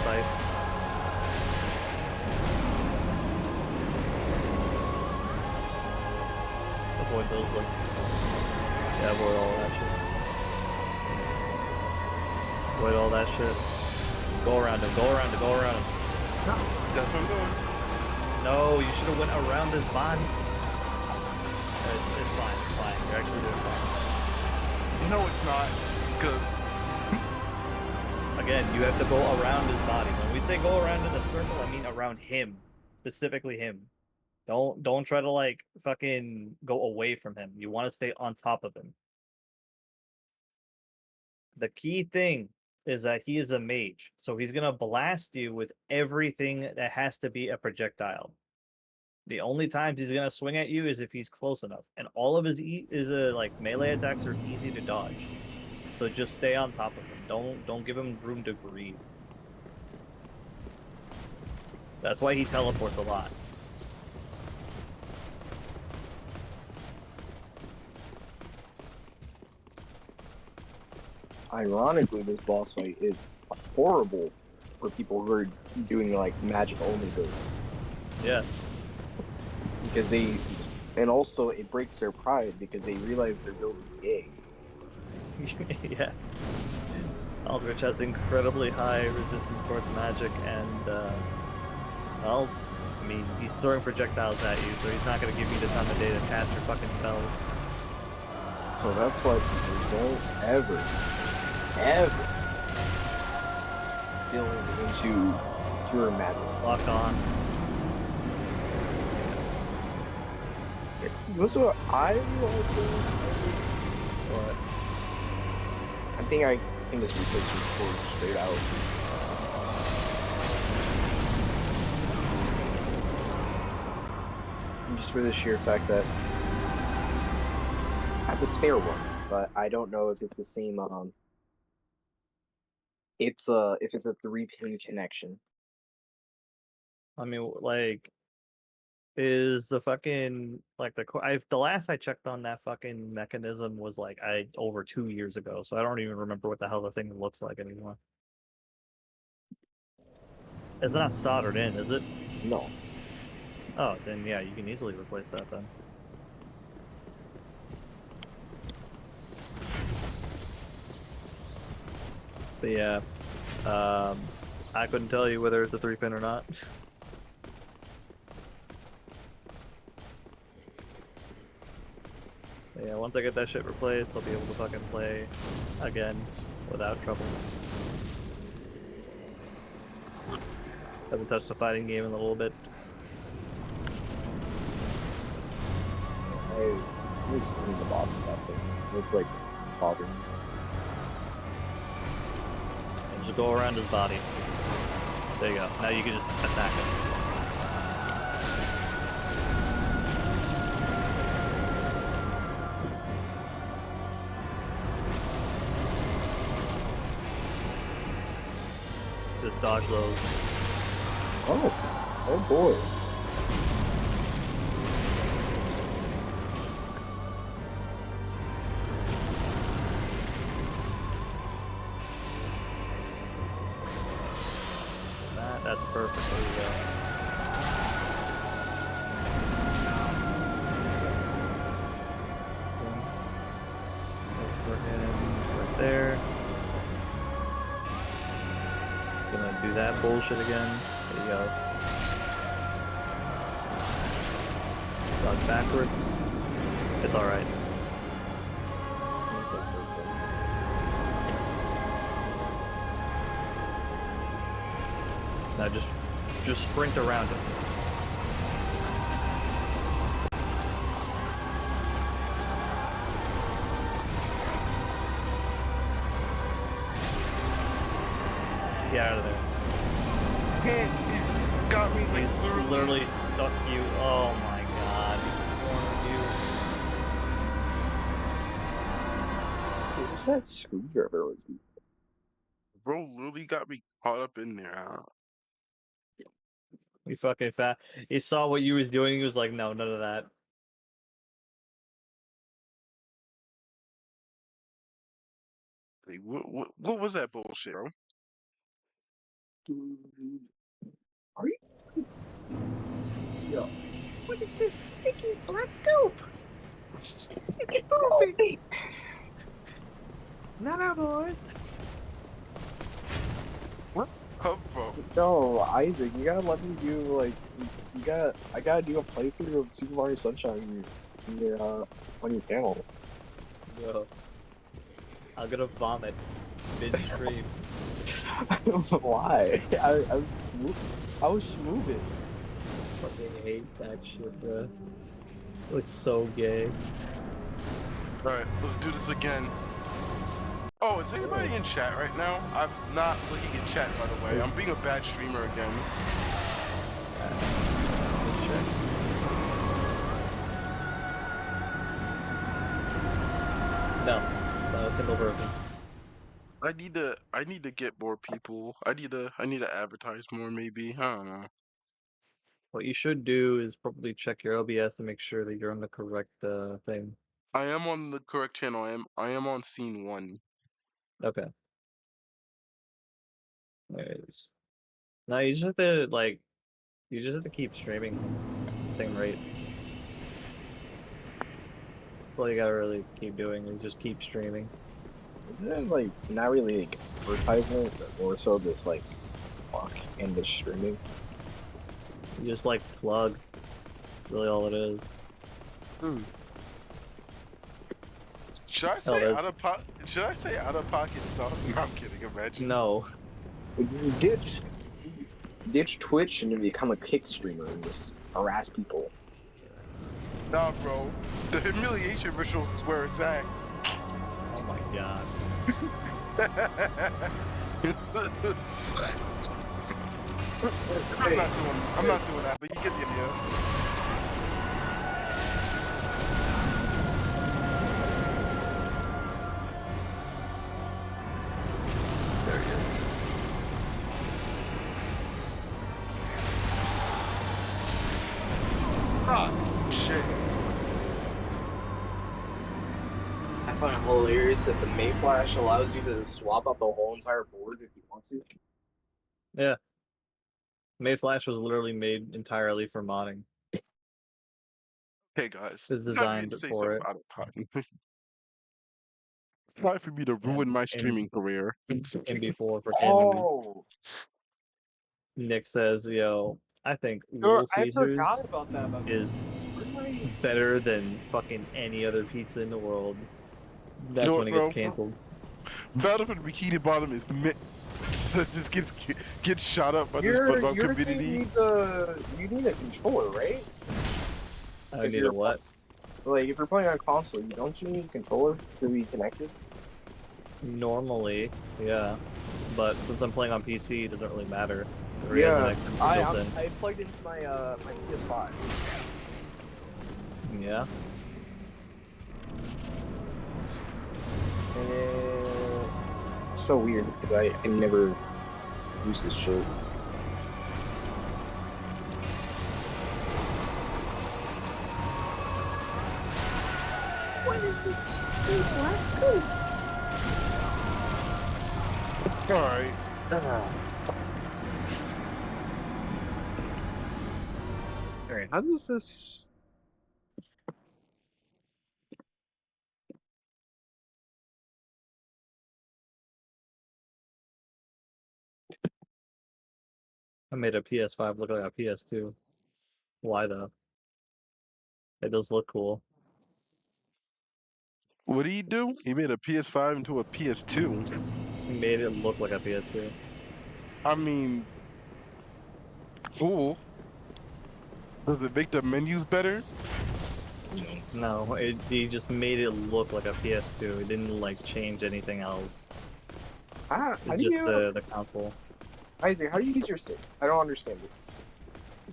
sight. Avoid those, like, yeah, avoid all that shit. Avoid all that shit. Go around him, go around him, go around him. That's what I'm doing. No, you should have went around his body. It's fine, it's fine. You're actually doing fine. No, it's not. Cause Again, you have to go around his body. When we say go around in a circle, I mean around him. Specifically him. Don't try to like fucking go away from him. You want to stay on top of him. The key thing is that he is a mage, so he's gonna blast you with everything that has to be a projectile. The only times he's gonna swing at you is if he's close enough, and all of his like melee attacks are easy to dodge. So just stay on top of him. Don't give him room to breathe. That's why he teleports a lot. Ironically, this boss fight is horrible for people who are doing like magic only builds. Yes. Because and also it breaks their pride because they realize their build is gay. Yes. Aldrich has incredibly high resistance towards magic, and well, I mean, he's throwing projectiles at you, so he's not going to give you the time of day to cast your fucking spells. So that's why people don't ever build into pure magic. Lock on. That's what I like doing. What? I think I can just replace your sword straight out. And just for the sheer fact that I have a spare one, but I don't know if it's the same. If it's a 3-pin connection. I mean, like, is the fucking like the last I checked on that fucking mechanism was like over 2 years ago, so I don't even remember what the hell the thing looks like anymore. It's not soldered in, is it? No. Oh, then yeah, you can easily replace that then. But yeah, I couldn't tell you whether it's a 3-pin or not. But yeah, once I get that shit replaced, I'll be able to fucking play again without trouble. Haven't touched a fighting game in a little bit. I just need the boss of that thing. It's like bothering me. And just go around his body. There you go. Now you can just attack him. Just dodge those. Oh boy. That's perfect. There you go. Look for him. He's right there. Gonna do that bullshit again. There you go. Dodge backwards. It's alright. Now just sprint around him. Get out of there. man, it's got me like He's literally stuck you. Oh my god. He cornered What was that screwdriver? bro literally got me caught up in there. you. You fucking fat. He saw what you was doing. He was like, no, none of that. Like, what was that bullshit, bro? Are you? Yo. What is this sticky black goop? What's It's perfect. No, boys. come from? No, Isaac, you gotta let me do like I gotta do a playthrough of Super Mario Sunshine on your channel. Yo, I'm gonna vomit mid-stream. Why? I was smoothing. Fucking hate that shit, bro. It's so gay. Alright, let's do this again. Oh, is anybody in chat right now? I'm not looking at chat, by the way. I'm being a bad streamer again. No, single person. I need to get more people. I need to advertise more, maybe. I don't know. What you should do is probably check your OBS to make sure that you're on the correct thing. I am on the correct channel. I am on scene 1. Okay. There it is. No, you just have to you just have to keep streaming at the same rate. That's all you gotta really keep doing is just keep streaming. Isn't it like not really like advertisement, but more so just like fuck and just streaming? You just plug. Really all it is. Should I Hell, say there's out of pocket? Should I say out of pocket stuff? No, I'm kidding. Imagine. no. Ditch Twitch and then become a kick streamer and just harass people. Nah, bro. The humiliation rituals is where it's at. Oh my god. I'm not doing that, but you get the idea. There he is. Ah, shit. I find it hilarious that the Mayflash allows you to swap out the whole entire board if you want to. Yeah. Mayflash was literally made entirely for modding. Hey guys, It's it's time for me designed to say for something it. out of pocket. It's time for me to ruin my streaming career. And before freaking Oh, Nick says, yo, I think sure, Little I Caesars forgot about that. is Where's my... better than fucking any other pizza in the world. You That's know when what, it gets bro? canceled. Battle for the Bikini Bottom is so just gets shot up by the SpongeBob Your thing community. needs you need a controller, right? I If need a you're what? like if you're playing on console, don't you need a controller to be connected? Normally, yeah. But since I'm playing on PC, it doesn't really matter. It already has an extension built in. I plugged into my my PS5. Yeah. It's so weird because I never use this shit. What is this black goop? Alright. Alright, how does this... I made a PS5 look like a PS2. Why though? It does look cool. What did he do? He made a PS5 into a PS2. He made it look like a PS2. I mean, cool. Does it make the menus better? No, he just made it look like a PS2. It didn't change anything else. How It's do just you... the console. Isaac, how do you use your stick? I don't understand it.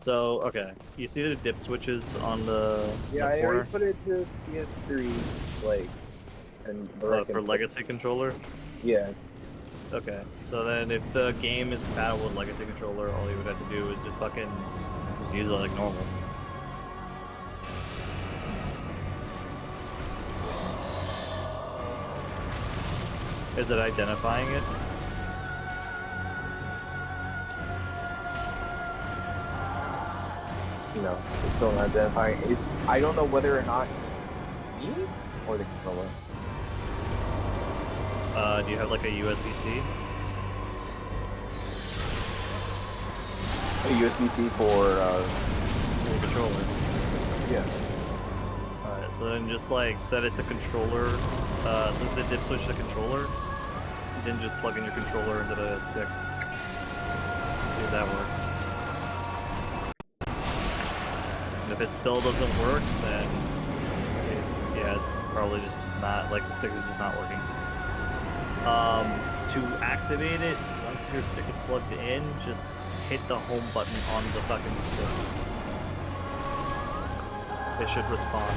So, okay. You see the dip switches on the Yeah, I corner? already put it to PS3, and For Legacy controller? Yeah. Okay. So then if the game is compatible with Legacy controller, all you would have to do is just use it like normal. Is it identifying it? you know, it's still not identifying. I don't know whether or not it's me or the controller. Do you have like a USB-C? A USB-C for Your controller. yeah. Alright, so then just like set it to controller. Set the dip switch to controller. Then just plug in your controller into the stick. See if that works. And if it still doesn't work, then yeah, it's probably just not like the stick is just not working. To activate it, once your stick is plugged in, just hit the home button on the fucking stick. It should respond.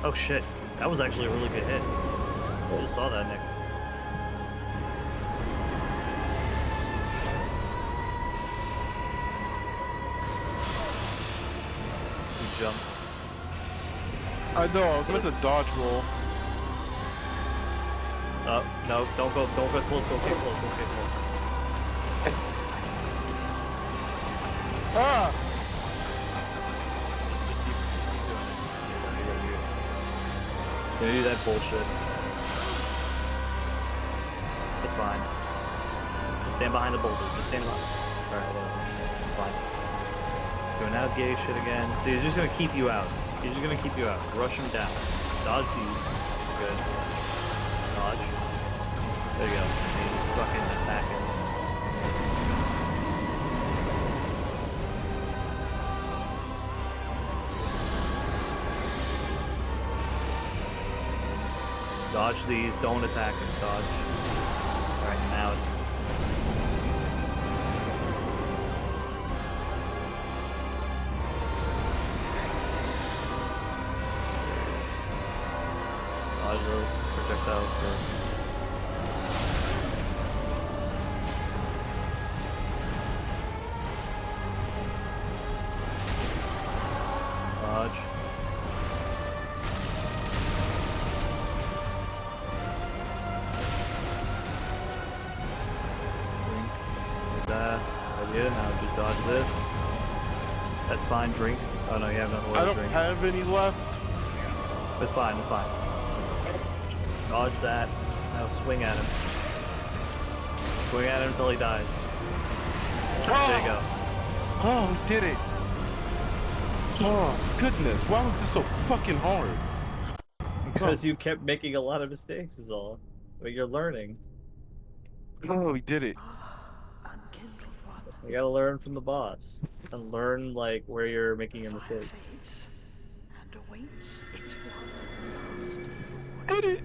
Oh shit, that was actually a really good hit. I just saw that, Nick. You jumped. I know, I was meant to dodge roll. No, don't go close, don't get close, don't get close. Ah! Don't do that bullshit. It's fine. Just stand behind the boulder. Just stand behind. Alright, whatever. It's fine. It's going out gay shit again. So he's just gonna keep you out. He's just gonna keep you out. Rush him down. Dodge these. Good. Dodge. There you go. He's fucking attacking. Dodge these, don't attack him, dodge. Alright, now. Dodge those projectiles first. Dodge. Now just dodge this. That's fine, drink. Oh no, you have nothing I left to don't drink. have any left. It's fine, it's fine. Dodge that. Now swing at him. Swing at him until he dies. There you go. Oh, we did it. Oh, goodness. Why was this so fucking hard? Because you kept making a lot of mistakes is all. But you're learning. Oh, we did it. You gotta learn from the boss. And learn like where you're making your mistakes. Did it.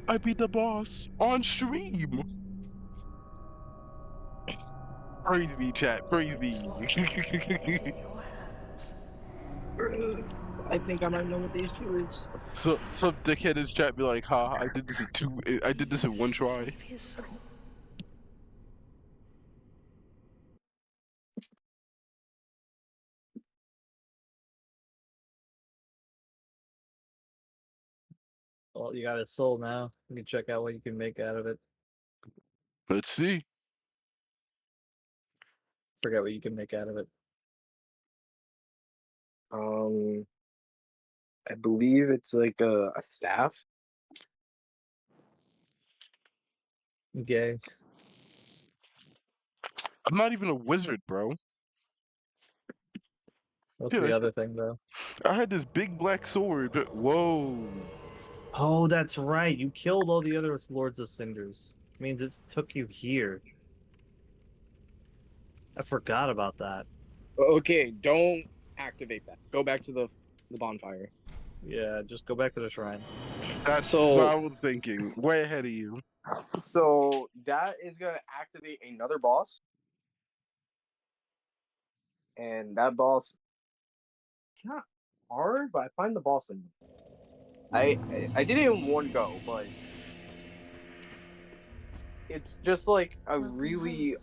I beat the boss on stream. Praise me, chat. Praise me. I think I might know what the issue is. So some dickhead in his chat be like, "Ha! I did this I did this in one try." Well, you got his soul now. You can check out what you can make out of it. Let's see. Forget what you can make out of it. I believe it's like a staff. Gay. I'm not even a wizard, bro. What's Dude, the other thing though? I had this big black sword. But whoa. Oh, that's right. You killed all the other Lords of Cinders. Means it took you here. I forgot about that. Okay, don't activate that. Go back to the bonfire. Yeah, just go back to the shrine. That's So- what I was thinking. Way ahead of you. So that is gonna activate another boss, and that boss, it's not hard, but I find the boss in. I did it in one go, but it's just like a really.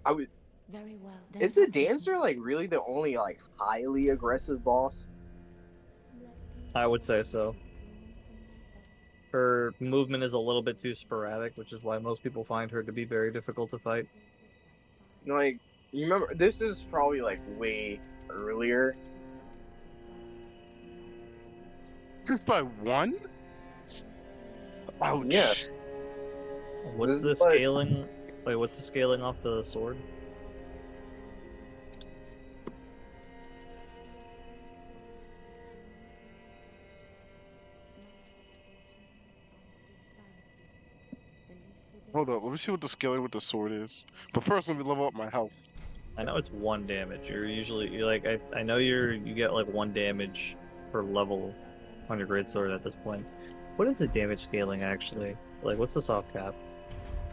I would. Very well. Is the dancer like really the only like highly aggressive boss? I would say so. Her movement is a little bit too sporadic, which is why most people find her to be very difficult to fight. Like, you remember, this is probably like way earlier. Just by one? Ouch. Yeah. What's This the is like- scaling? Wait, what's the scaling off the sword? Hold up, let me see what the scaling with the sword is. But first, let me level up my health. I know it's 1 damage. You're like I know you get like 1 damage per level on your greatsword at this point. What is the damage scaling actually? Like what's the soft cap?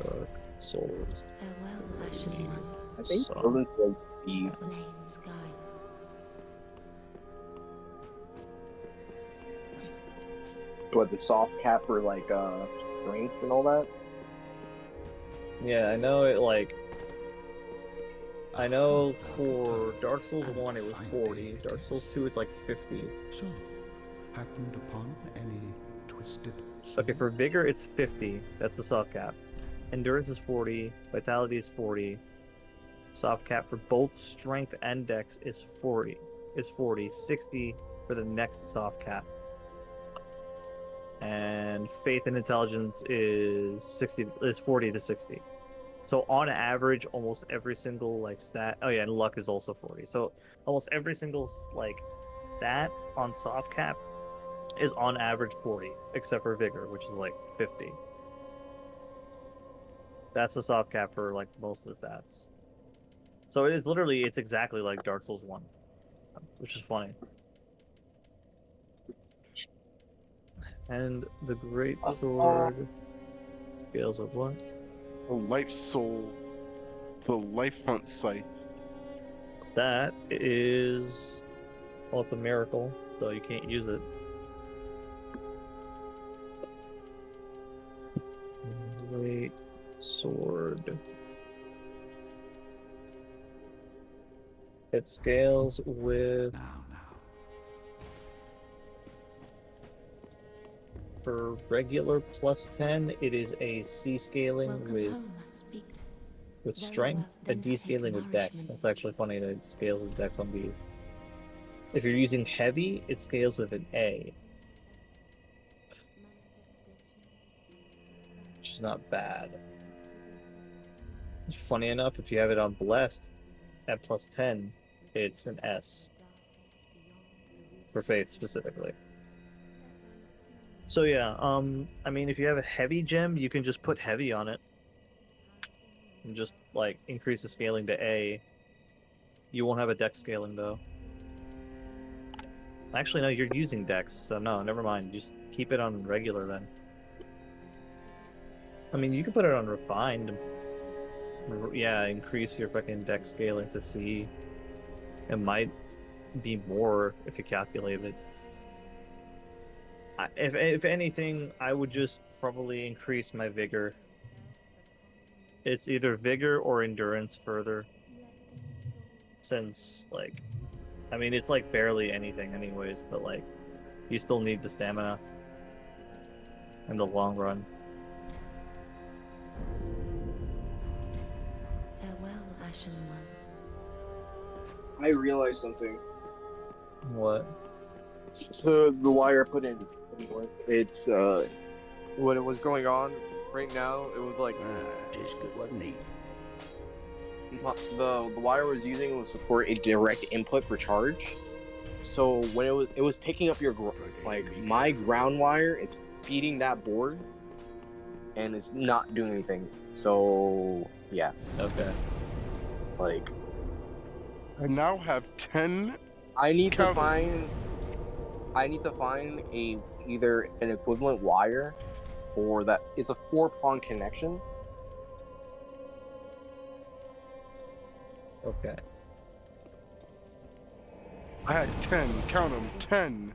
Dark souls. Farewell, Ashen One. I think So- Golden's like the Flames guide. what the soft cap for like strength and all that. Yeah, I know it like I know for Dark Souls 1 it was 40, Dark Souls 2 it's like 50. So, happened upon any twisted Okay, for Vigor it's 50, that's the soft cap. Endurance is 40, Vitality is 40. Soft cap for both Strength and Dex is 40. 60 for the next soft cap. And Faith and Intelligence is 40 to 60. So on average, almost every single like stat. Oh yeah, and Luck is also 40. So almost every single like stat on soft cap is on average 40, except for Vigor, which is like 50. That's the soft cap for like most of the stats. So it is literally, it's exactly like Dark Souls 1, which is funny. And the Great Sword scales of what? The life soul. The life hunt scythe. That is, well, it's a miracle, so you can't use it. Great Sword. It scales with, now. for regular plus 10, it is a C scaling Welcome with home, speak. with Very strength, well, a then D take scaling with dex. nourishment. That's actually funny that it scales with dex on B. If you're using heavy, it scales with an A, which is not bad. Funny enough, if you have it on blessed at plus 10, it's an S for faith specifically. So yeah, I mean, if you have a heavy gem, you can just put heavy on it and just like increase the scaling to A. You won't have a dex scaling though. Actually, no, you're using dex, so no, never mind. Just keep it on regular then. I mean, you can put it on refined. Yeah, increase your fucking dex scaling to C. It might be more if you calculate it. If anything, I would just probably increase my vigor. It's either vigor or endurance further. Since, like, I mean, it's like barely anything anyways, but like, you still need the stamina in the long run. Farewell, Ashen One. I realized something. What? The wire I put in, it's what it was going on right now. It was like Tis good, wasn't he? the wire I was using was for a direct input for charge. So when it was picking up your like my ground wire is feeding that board, and it's not doing anything. So yeah, Okay. like I now have 10. I need to Counter. find a either an equivalent wire for that. It's a 4-prong connection. Okay. I had 10. Count them. 10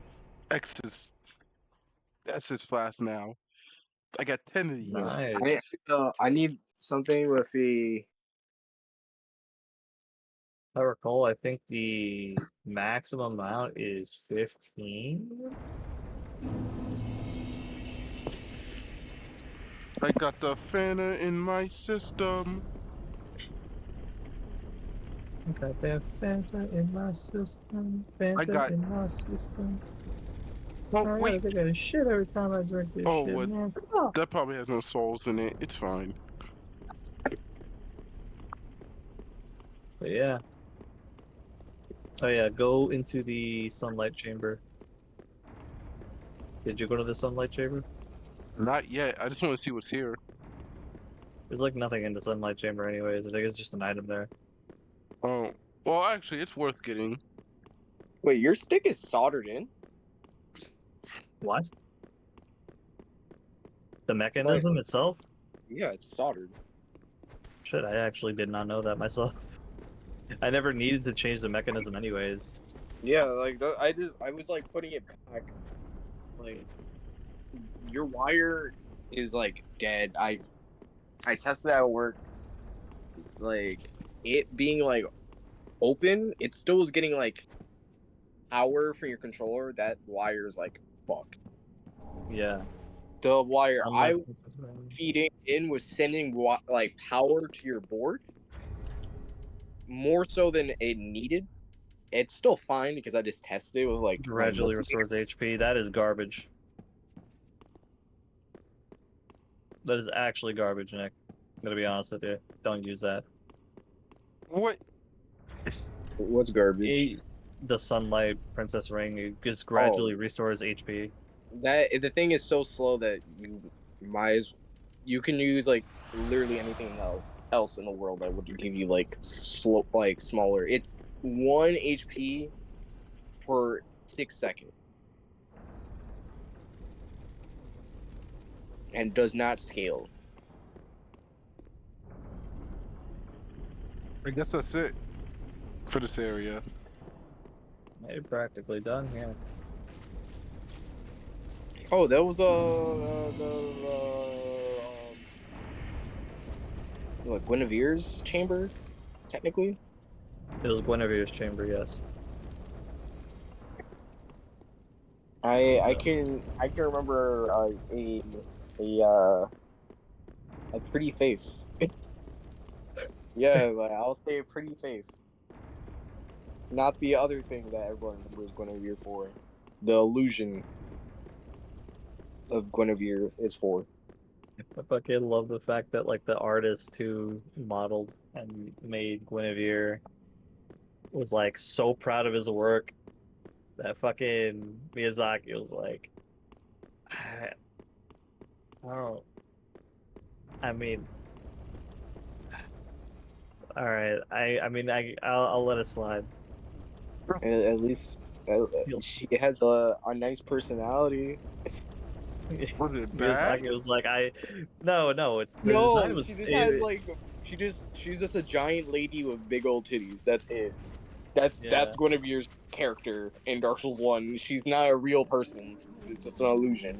X's. S's fast now. I got 10 of these. Nice. I need something with the. If I recall, I think the maximum amount is 15. I got the Fana in my system. Got that Fanta in my system. I Fanta got. in my system. Oh I gotta wait. take a shit every time I drink this Oh, shit, what? man. Fuck. That probably has no souls in it. It's fine. But yeah. Oh yeah, go into the sunlight chamber. Did you go to the sunlight chamber? Not yet. I just want to see what's here. There's like nothing in the sunlight chamber anyways. I think it's just an item there. Oh, well, actually, it's worth getting. Wait, your stick is soldered in? What? The Like, mechanism itself? yeah, it's soldered. Shit, I actually did not know that myself. I never needed to change the mechanism anyways. Yeah, like I was like putting it back. Like your wire is like dead. I tested it at work. Like it being like open, it still was getting like power from your controller. That wire is like fucked. Yeah. The wire I Sunlight. was feeding in was sending like power to your board more so than it needed. It's still fine because I just tested it with like my Gradually multimeter. restores HP. That is garbage. That is actually garbage, Nick. I'm gonna be honest with you. Don't use that. What? What's garbage? The sunlight princess ring, it just Oh, gradually restores HP. that the thing is so slow that you can use like literally anything else in the world that would give you like slow like smaller. It's 1 HP per 6 seconds and does not scale. I guess that's it for this area. You're practically done, yeah. Oh, that was what, Guinevere's chamber, technically. It was Guinevere's chamber, yes. I can remember a a pretty face. Yeah, like, I'll say a pretty face. Not the other thing that everyone remembers Guinevere for. The illusion of Guinevere is for. I fucking love the fact that like the artist who modeled and made Guinevere was like so proud of his work that fucking Miyazaki was like, I don't. I mean, all right. I'll let it slide. At least she has a nice personality. Was it bad? Miyazaki was like, no, it's the design No, was she just has like she's just a giant lady with big old titties. That's it. That's yeah. Guinevere's character in Dark Souls 1. She's not a real person. It's just an illusion.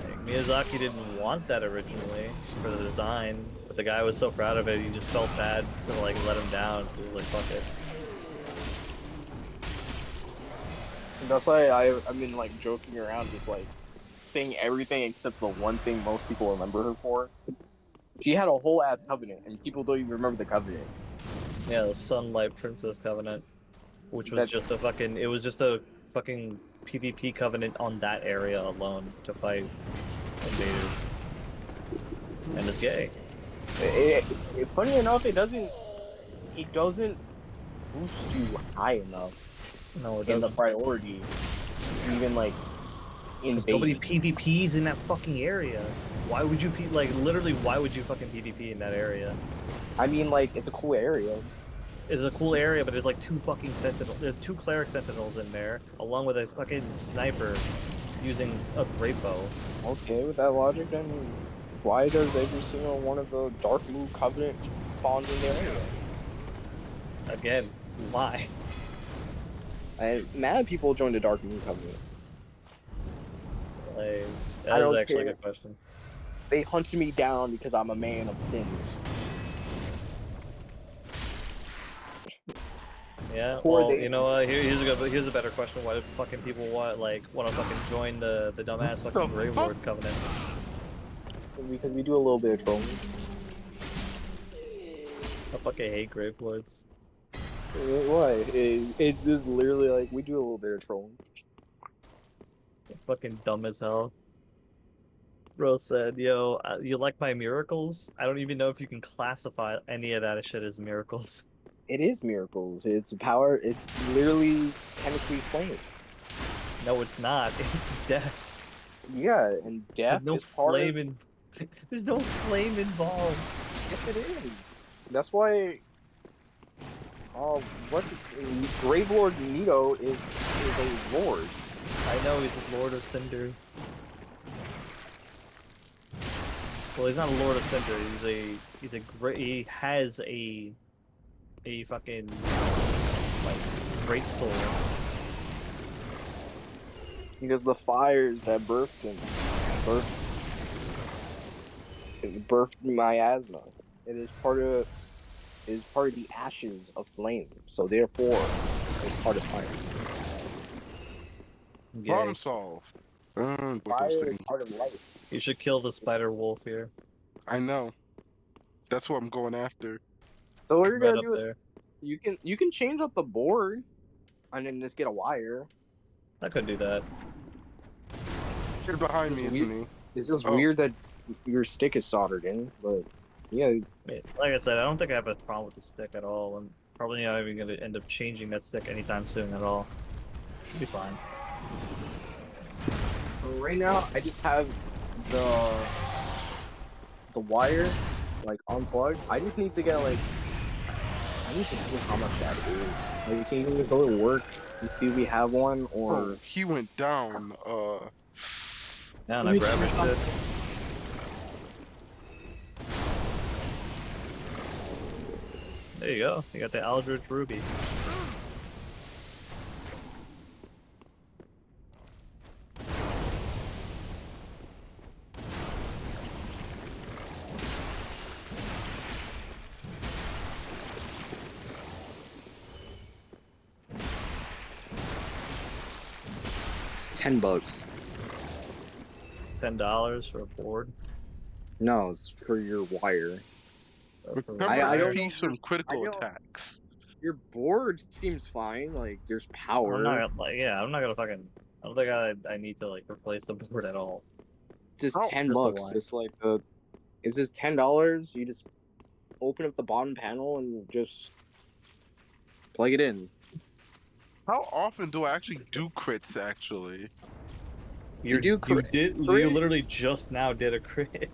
Like, Miyazaki didn't want that originally for the design, but the guy was so proud of it, he just felt bad to like let him down. So he was like, fuck it. That's why I've been like joking around, just like saying everything except the one thing most people remember her for. She had a whole ass covenant, and people don't even remember the covenant. Yeah, the Sunlight Princess Covenant, which was That just a fucking, it was just a fucking PvP covenant on that area alone to fight invaders. And it's gay. funny enough, it doesn't boost you high enough No, it in the doesn't. priority to even like Because nobody invade. PvPs in that fucking area. Why would you like literally? Why would you fucking PvP in that area? I mean, like, it's a cool area. It's a cool area, but there's like two fucking sentinels. There's two cleric sentinels in there, along with a fucking sniper using a great bow. Okay, with that logic, then why does every single one of the Dark Moon Covenant spawns in their area? Again, why? And mad people join the Dark Moon Covenant. Like, I that is don't actually a care. good question. They hunt me down because I'm a man of sin. Yeah, Or well, they you know, here's a better question. Why do fucking people want to fucking join the dumbass fucking Grave Lords Covenant? because we do a little bit of trolling. I fucking hate Grave Lords. Why? It's just literally like we do a little bit of trolling. Fucking dumb as hell. Bro said, "Yo, you like my miracles? I don't even know if you can classify any of that shit as miracles." It is miracles. It's power. It's literally chemically flame. No, it's not. It's death. Yeah, and There's death no is part flame of. in. There's no flame involved. Yes, it is. That's why. What's it? Grave Lord Nito is a lord. I know he's a Lord of Cinder. Well, he's not a Lord of Cinder. He's a great. He has a fucking like great soul. Because the fires that birthed him, birthed miasma. It is part of the ashes of flame. So therefore, it's part of fire. Problem Yay. solved. With those Fire is things. part of life. You should kill the spider wolf here. I know. That's what I'm going after. So what you're Right gonna up do is there. you can change up the board, and then just get a wire. I could do that. He's behind It's me, just isn't weird. he? It's just Oh. weird that your stick is soldered in, but yeah, Like I said, I don't think I have a problem with the stick at all. I'm probably not even gonna end up changing that stick anytime soon at all. Should be fine. right now I just have the wire like unplugged. I just need to get like I need to see how much that is. Like we can either go to work and see if we have one, or Oh, he went down. Now I grab his shit. There you go. You got the Aldrich Ruby. it's $10. $10 for a board. No, it's for your wire. recover I don't know XP if from I critical don't. attacks. Your board seems fine. Like there's I'm power. not gonna, like, yeah, I'm not gonna fucking. I don't think I need to like replace the board at all. Just Oh, $10. Crystal wire. It's like Is this $10? You just open up the bottom panel and just plug it in. How often do I actually do crits? Actually, You do crit. You literally just now did a crit.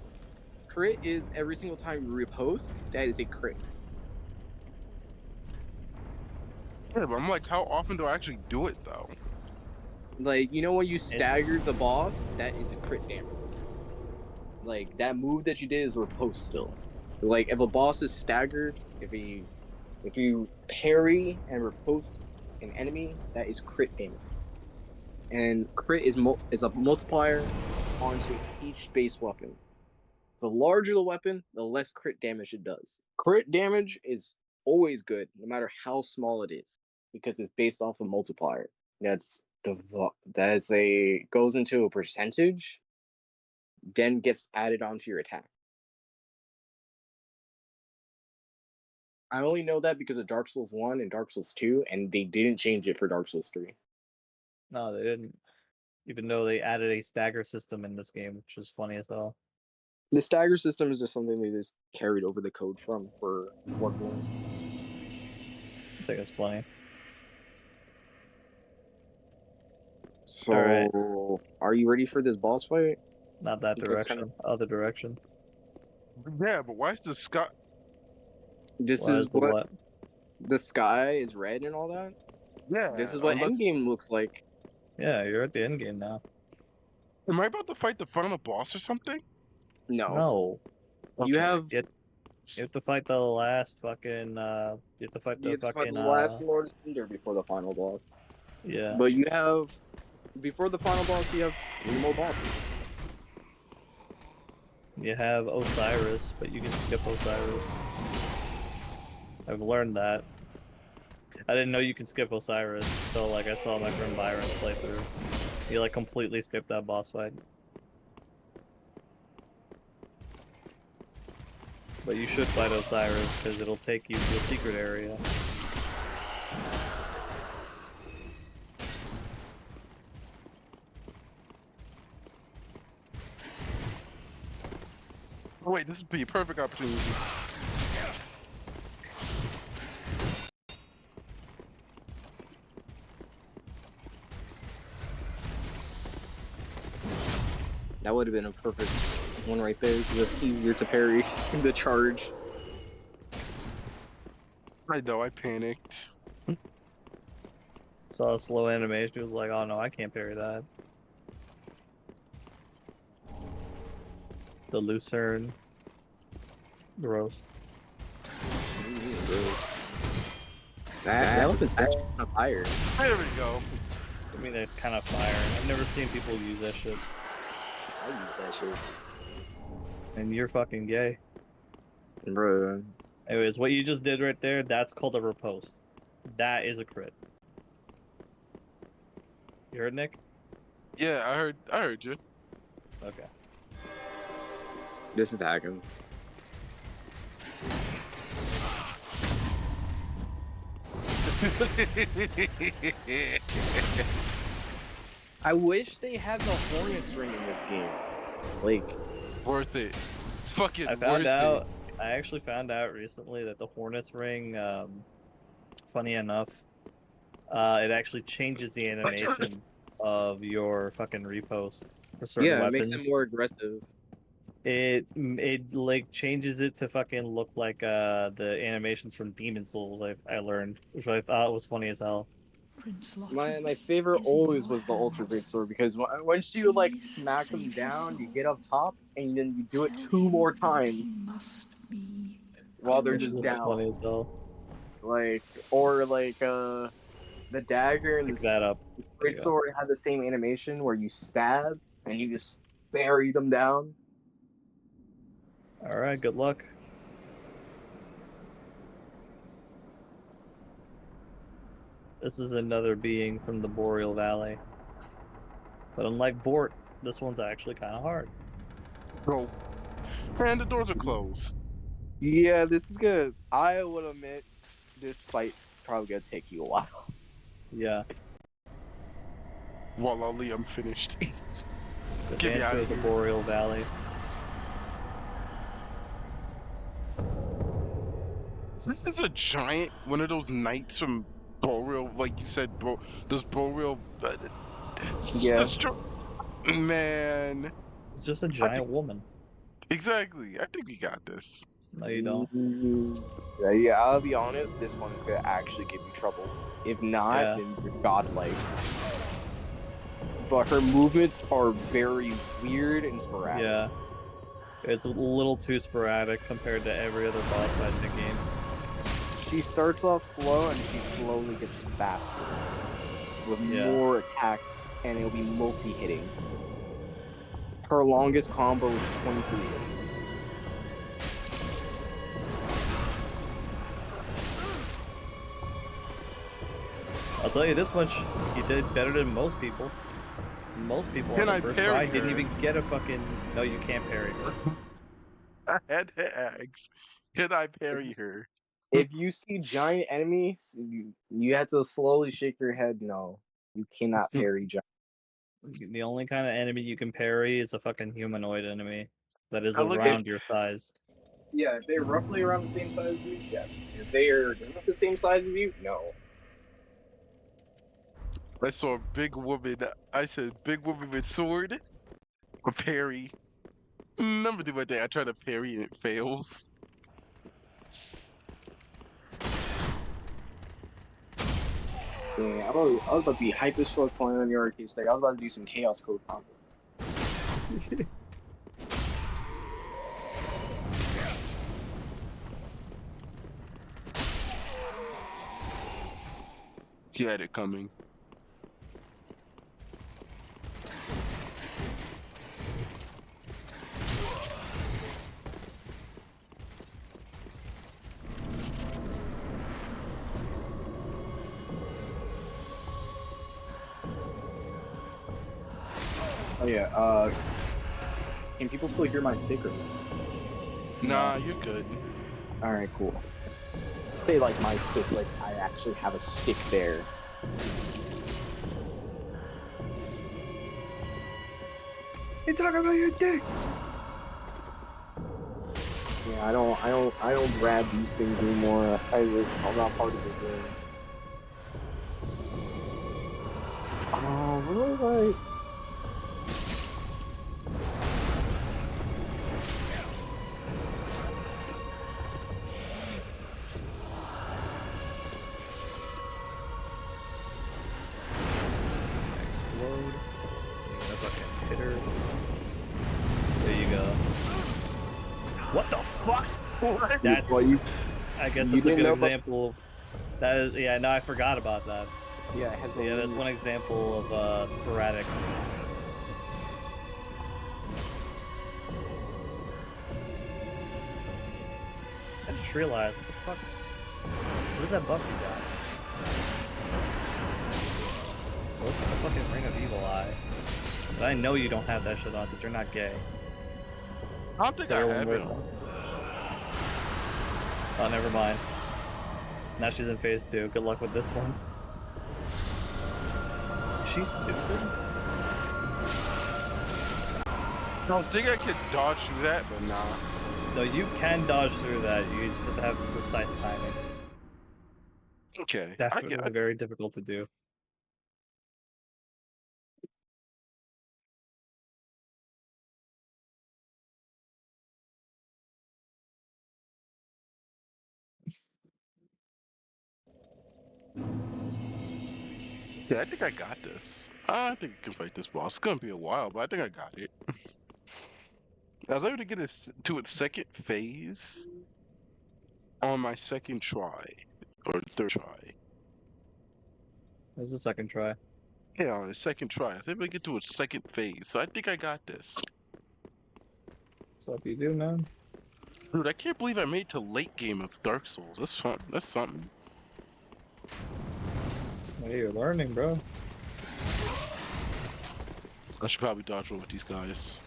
Crit is every single time you repost. That is a crit. yeah, but I'm like, how often do I actually do it though? Like when you stagger the boss, that is a crit damage. Like that move that you did is riposte still. Like if a boss is staggered, if you parry and riposte an enemy, that is crit damage. And crit is a multiplier onto each base weapon. The larger the weapon, the less crit damage it does. Crit damage is always good, no matter how small it is, because it's based off a multiplier. Goes into a percentage, then gets added onto your attack. I only know that because of Dark Souls 1 and Dark Souls 2, and they didn't change it for Dark Souls 3. No, they didn't. Even though they added a stagger system in this game, which is funny as hell. The stagger system is just something they just carried over the code from for workload. I think it's funny. So, Alright. are you ready for this boss fight? Not that You could turn direction. Other direction. Yeah, but why is the sky? This Why is is the what what? the sky is red and all that. Yeah, This is what Endgame looks like. Yeah, you're at the end game now. Am I about to fight the final boss or something? No, No. you Okay. have You have to fight the last fucking you have to fight you the have to fight fucking the last Lord of Cinder before the final boss. yeah. But you have before the final boss, you have 3 more bosses. You have Osiris, but you can skip Osiris. I've learned that. I didn't know you can skip Osiris until like I saw my friend Byron's playthrough. He like completely skipped that boss fight. But you should fight Osiris because it'll take you to a secret area. Oh, wait, this would be a perfect opportunity. That would have been a perfect one right there. It's just easier to parry the charge. I know, I panicked. Saw a slow animation. He was like, "Oh no, I can't parry that." The Lucerne. Gross. Gross. That elephant's actually kind of fire. There we go. I mean, it's kind of fire. I've never seen people use that shit. I use that shit. And you're fucking gay. Bro. Anyways, what you just did right there, that's called a riposte. That is a crit. You heard, Nick? Yeah, I heard you. Okay. Just attack him. I wish they had the Hornets ring in this game. Like, Worth it. Fucking I worth found out. it. I actually found out recently that the Hornets ring, funny enough, it actually changes the animation of your fucking repost for certain yeah, it makes weapons. it more aggressive. It like changes it to fucking look like the animations from Demon Souls. I learned, which I thought was funny as hell. My favorite always was the Ultra Great Sword because once you like smack them down, you get up top and then you do it 2 more times while they're Which just is down. funny as hell. Like or like the dagger and Pick the that up. There great you go. sword have the same animation where you stab and you just bury them down. All right, good luck. This is another being from the Boreal Valley. But unlike Bort, this one's actually kind of hard. Bro. And the doors are closed. Yeah, this is good. I would admit this fight probably gonna take you a while. Yeah. Voila, I'm finished. The Get me out Dancer of of the here. Boreal Valley. This is a giant one of those knights from Boreal, like you said, those Boreal. Yeah. Man, It's just a I think giant woman. exactly. I think we got this. No, you don't. Yeah, I'll be honest, this one is gonna actually give you trouble. If not, Yeah. then you're godlike. But her movements are very weird and sporadic. Yeah. It's a little too sporadic compared to every other boss fight in the game. She starts off slow and she slowly gets faster. With more attacks, and it'll be multi-hitting. Her longest combo is 23 hits. I'll tell you this much, you did better than most people. Most people on Can the I first parry try didn't her? even get a fucking... No, you can't parry her. I had to ask. Can I parry her? If you see giant enemies, you have to slowly shake your head. No, you cannot parry giant. The only kind of enemy you can parry is a fucking humanoid enemy that is I look around your size. Yeah, if they're roughly around the same size as you, yes. If they're not the same size as you, no. I saw a big woman. I said, big woman with sword. A parry. Number 2 right there. I try to parry and it fails. Yeah, I was about to be hype as fuck playing on your arcade stick. I was about to do some chaos code combo. He had it coming. Oh yeah, can people still hear my sticker? Nah, you're good. Alright, cool. say like my stick, like I actually have a stick there. You talking about your dick? Yeah, I don't grab these things anymore. I'm not part of the game. Oh, what was I? Explode. You got a fucking hitter. There you go. What the fuck? That's. Well, you I guess you that's a didn't good know about- example. That is. Yeah. No, I forgot about that. yeah, it has a Yeah, that's lead. one example of sporadic. I just realized, what the fuck? What is that buff you got? What's the fucking Ring of Evil Eye? But I know you don't have that shit on because you're not gay. I don't think I There, have one it right on. Oh, never mind. Now she's in phase 2. Good luck with this one. She's stupid. I was thinking I could dodge through that, but nah. No, you can dodge through that. You just have to have precise timing. Okay. Definitely very difficult to do. Yeah, I think I got this. I think I can fight this boss. It's gonna be a while, but I think I got it. I was able to get it to its second phase on my second try or third try. There's a second try. Yeah, on the second try. I was able to get to its second phase, so I think I got this. What's up, you do, man? Dude, I can't believe I made it to late game of Dark Souls. That's fun. That's something. Hey, you're learning, bro. I should probably dodge roll with these guys.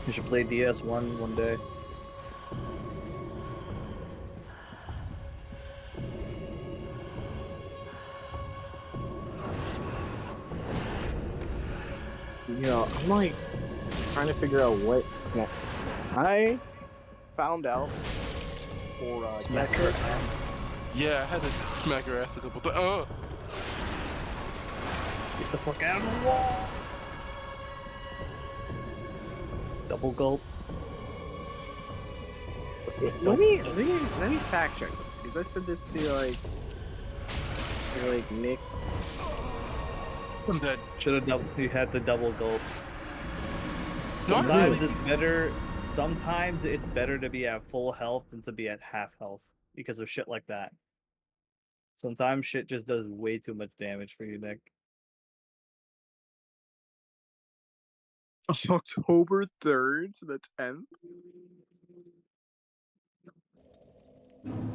You should play DS1 one day. You know, I'm like trying to figure out what. Yeah. I found out for Smack guest her list- hands. Yeah, I had to smack her ass a couple times. Get the fuck out of the wall! Double gulp. Let me fact check because I said this to Nick. I'm dead. Should have double. You had the double gulp. No, I Sometimes really- it's better. Sometimes it's better to be at full health than to be at half health because of shit like that. Sometimes shit just does way too much damage for you, Nick. October 3rd to the 10th.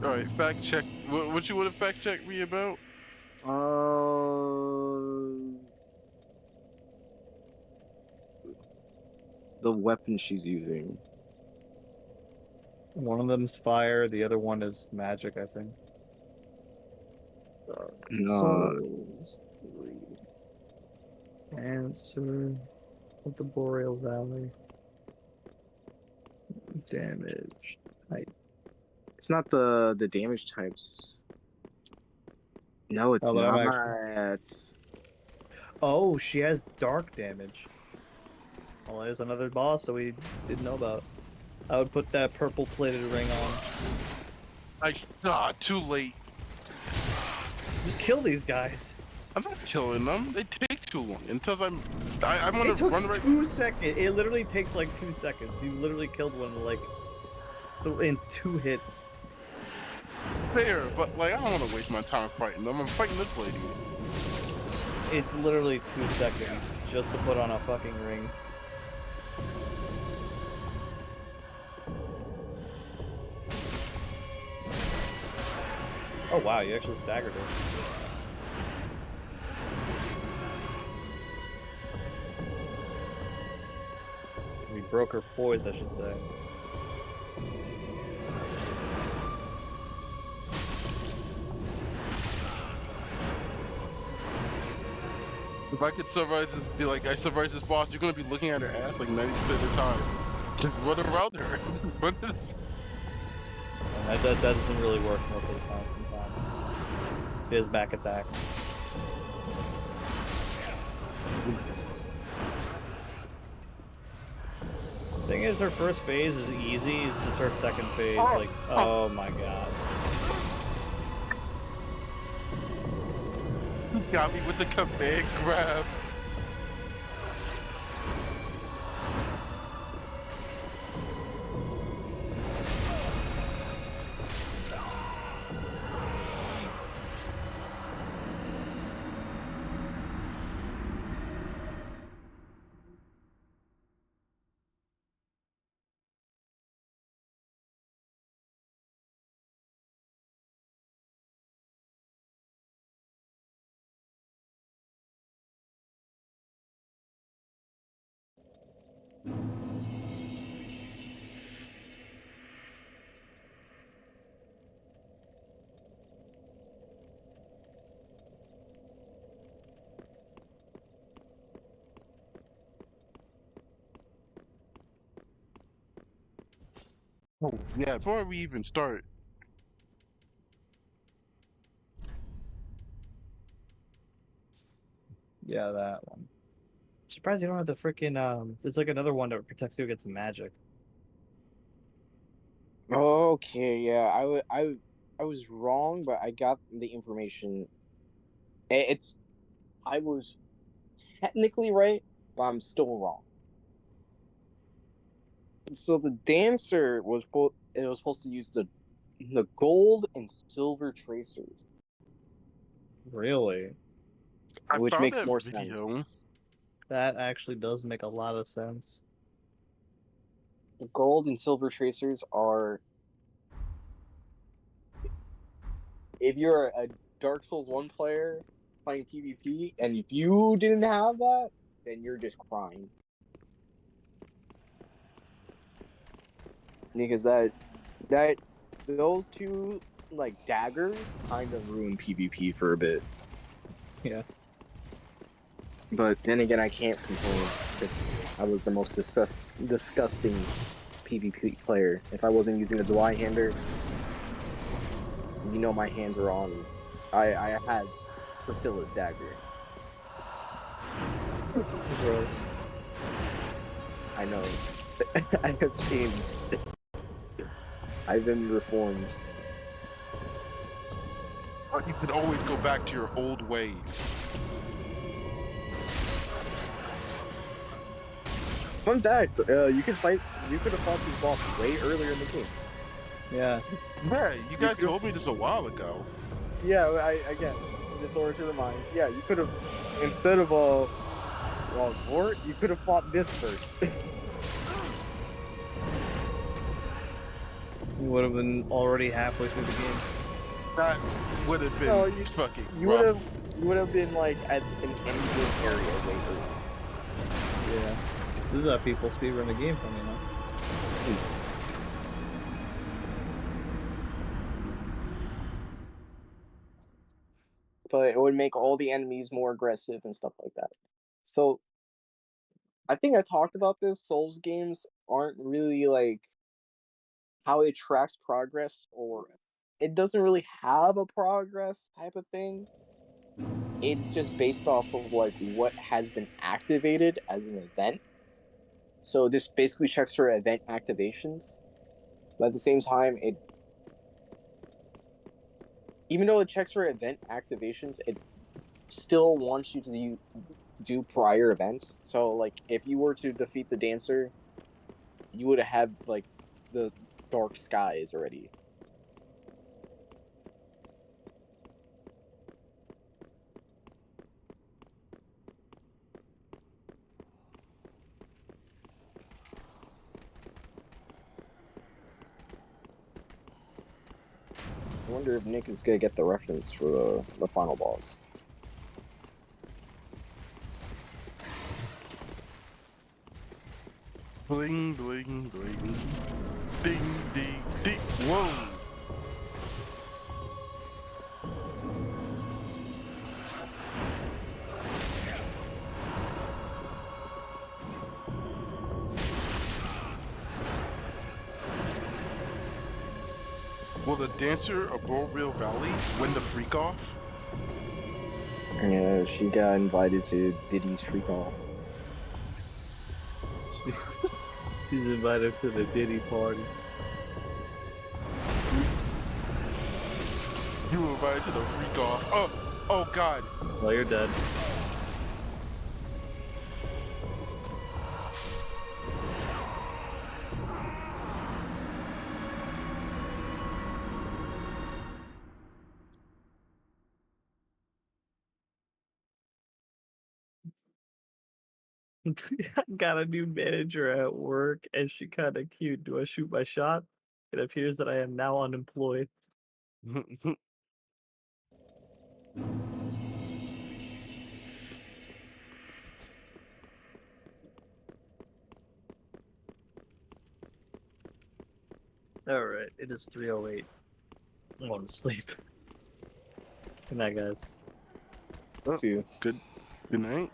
All right, fact check. What you would have fact checked me about? The weapon she's using. One of them's fire, the other one is magic, I think. No. Answer with the Boreal Valley. Damage. Height. It's not the damage types. No, it's Oh, but I'm not. Oh, she has dark damage. Well, there's another boss that we didn't know about. I would put that purple plated ring on. Too late. Just kill these guys. I'm not killing them. They take too long. Until I'm gonna It took run right. 2 seconds. It literally takes like 2 seconds. You literally killed one like in 2 hits. Fair, but like I don't want to waste my time fighting them. I'm fighting this lady. It's literally 2 seconds just to put on a fucking ring. Oh wow, you actually staggered her. We broke her poise, I should say. If I could summarize this, be like, I summarize this boss, you're gonna be looking at her ass like 90% of the time. Just run around her. Run this. And that doesn't really work most of the time sometimes. It is back attacks. Thing is, her first phase is easy, it's just her second phase, like, oh my god. Got me with the command grab. Oh, yeah, before we even start, Yeah, that one. Surprised you don't have the freaking there's like another one that protects you against magic. Okay, yeah, I was wrong, but I got the information. It's I was technically right, but I'm still wrong. So the dancer it was supposed to use the gold and silver tracers, Really? I which found makes that more sense. video. That actually does make a lot of sense. The gold and silver tracers are, if you're a Dark Souls 1 player playing PvP and if you didn't have that, then you're just crying. Because that those two like daggers kind of ruin PvP for a bit. Yeah. But then again, I can't complain because I was the most disgusting PvP player. If I wasn't using a Dwy-hander, you know my hands were on. I had Priscilla's dagger. Gross. I know. I have changed. I've been reformed. You can always go back to your old ways. Fun fact: you could have fought this boss way earlier in the game. Yeah. Yeah, you guys could've- told me this a while ago. Yeah, again, just order to remind. Yeah, you could have, instead of Vort, you could have fought this first. We would have been already halfway through the game. That would have been No, you- fucking you rough. would have been like at an endgame area way earlier. Yeah. This is how people speedrun the game from, you know? But it would make all the enemies more aggressive and stuff like that. So I think I talked about this. Souls games aren't really like how it tracks progress, or it doesn't really have a progress type of thing. It's just based off of like what has been activated as an event. So this basically checks for event activations. But at the same time, it even though it checks for event activations, it still wants you to do prior events. So like if you were to defeat the dancer, you would have had like the dark skies already. I wonder if Nick is gonna get the reference for the final boss. Bling, bling, bling. Ding, ding, ding. Whoa. Will the dancer of Beauville Valley win the freak off? Yeah, she got invited to Diddy's Freak Off. She's invited to the Diddy parties. You were invited to the freak off. Oh, oh God. Well, you're dead. I got a new manager at work, and she kind of cute. Do I shoot my shot? It appears that I am now unemployed. All right, it is 3:08. I'm going to sleep. Good night, guys. See you. Good night.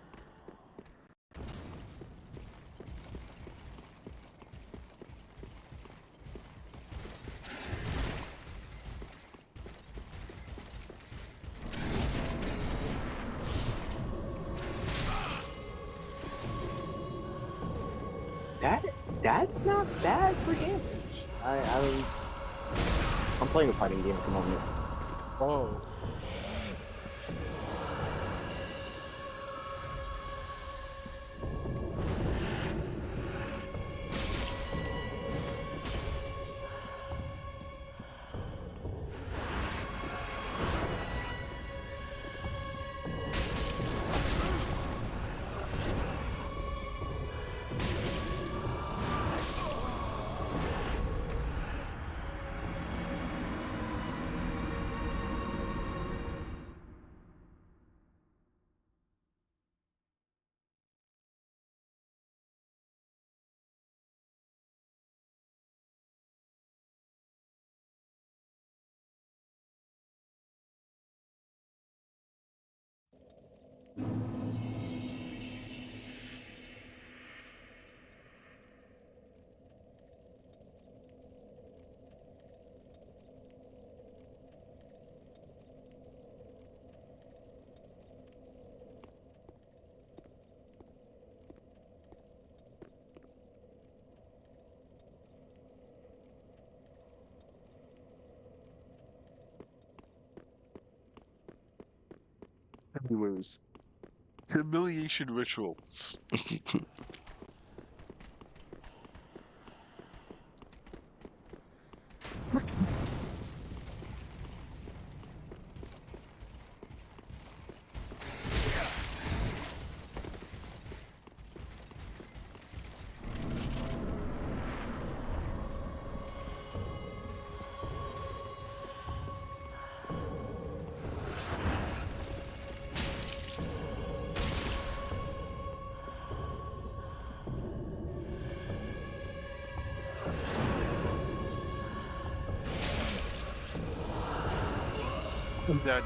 That's not bad for damage. I'm playing a fighting game at the moment. Oh. Anyways, humiliation rituals. I'm dead.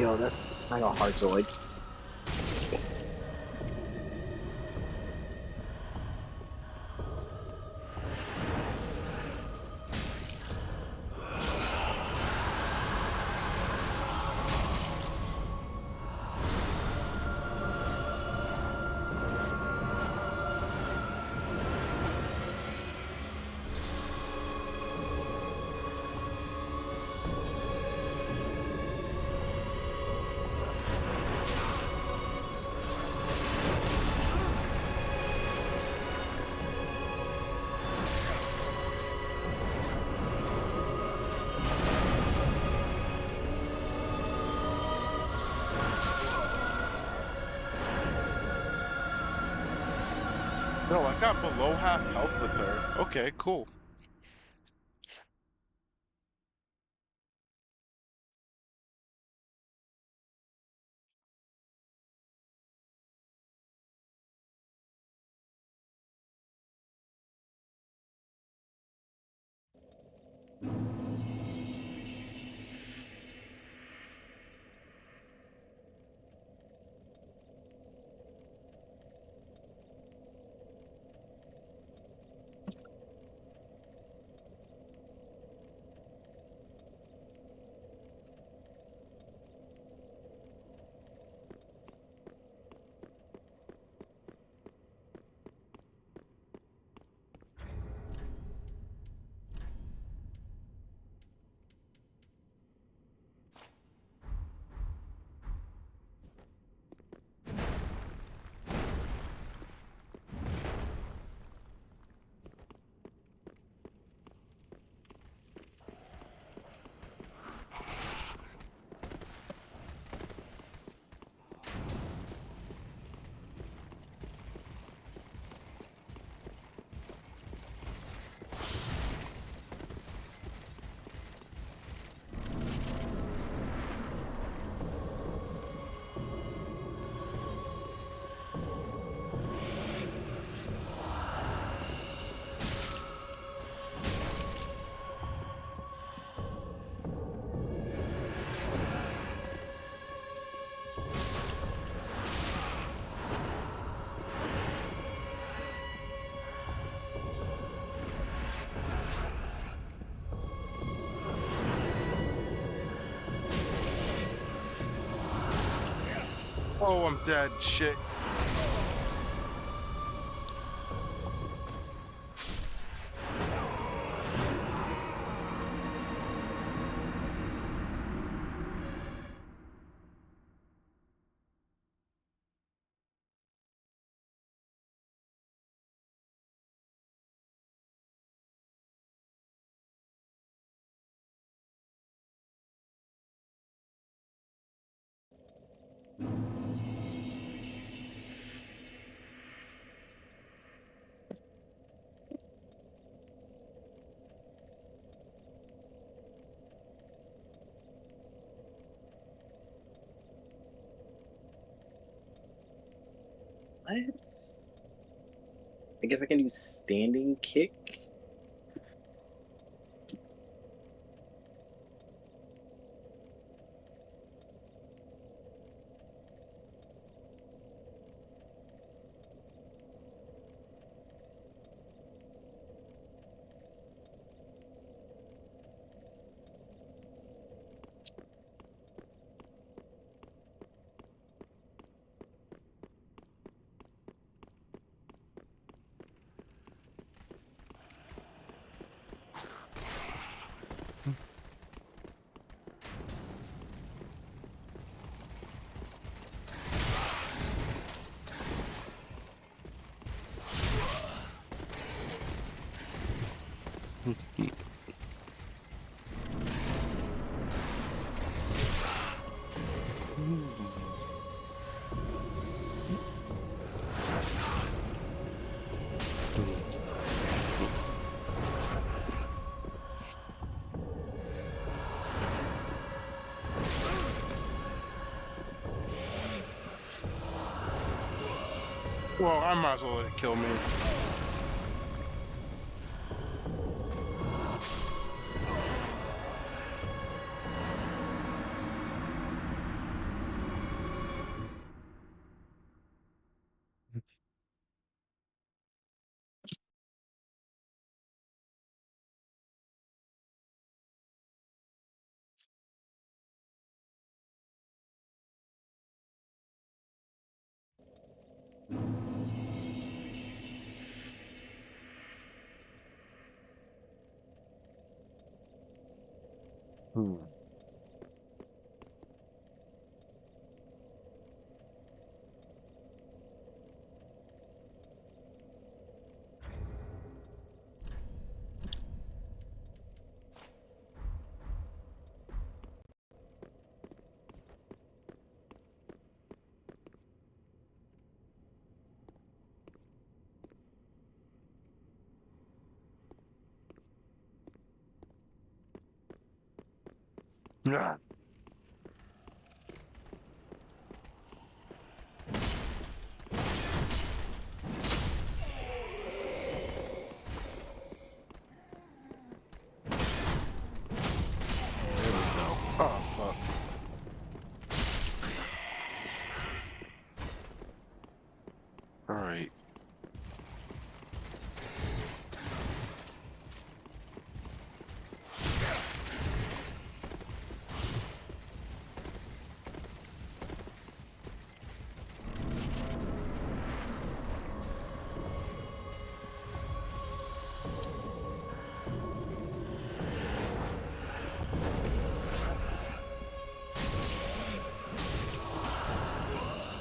Yo, that's kind of hard to like. No, I got below half health with her. Okay, cool. Oh, I'm dead. Shit. What? I guess I can do standing kick. Well, I might as well let it kill me. Hmm. Yeah. There we go. Oh fuck. All right.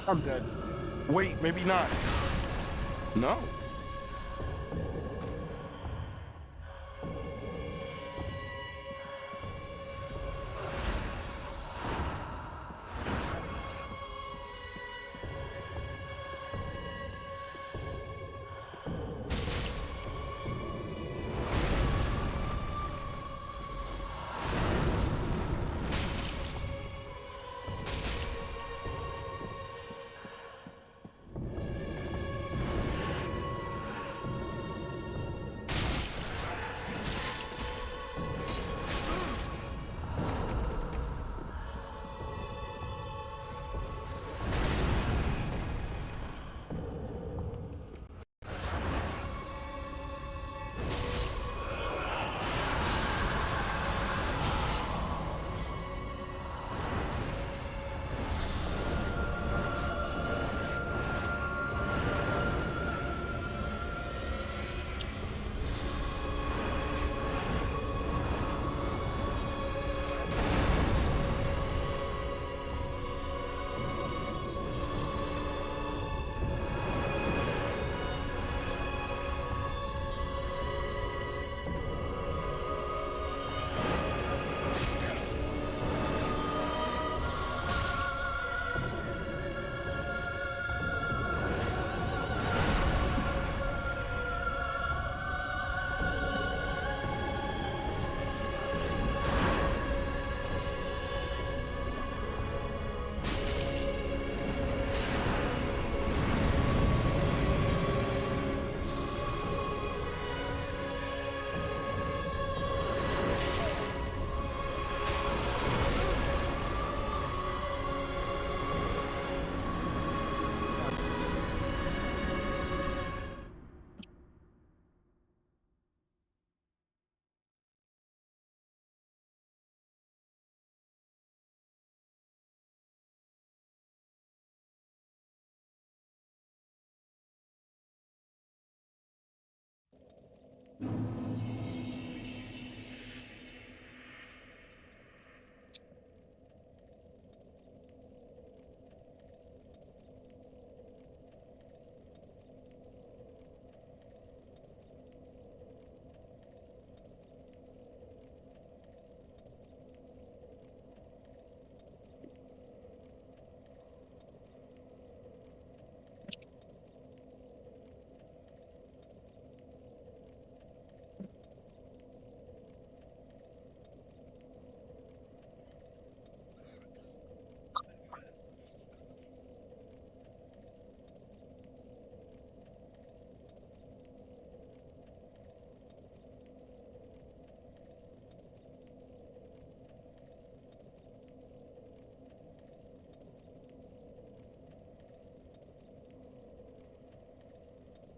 I'm dead. Wait, maybe not. No.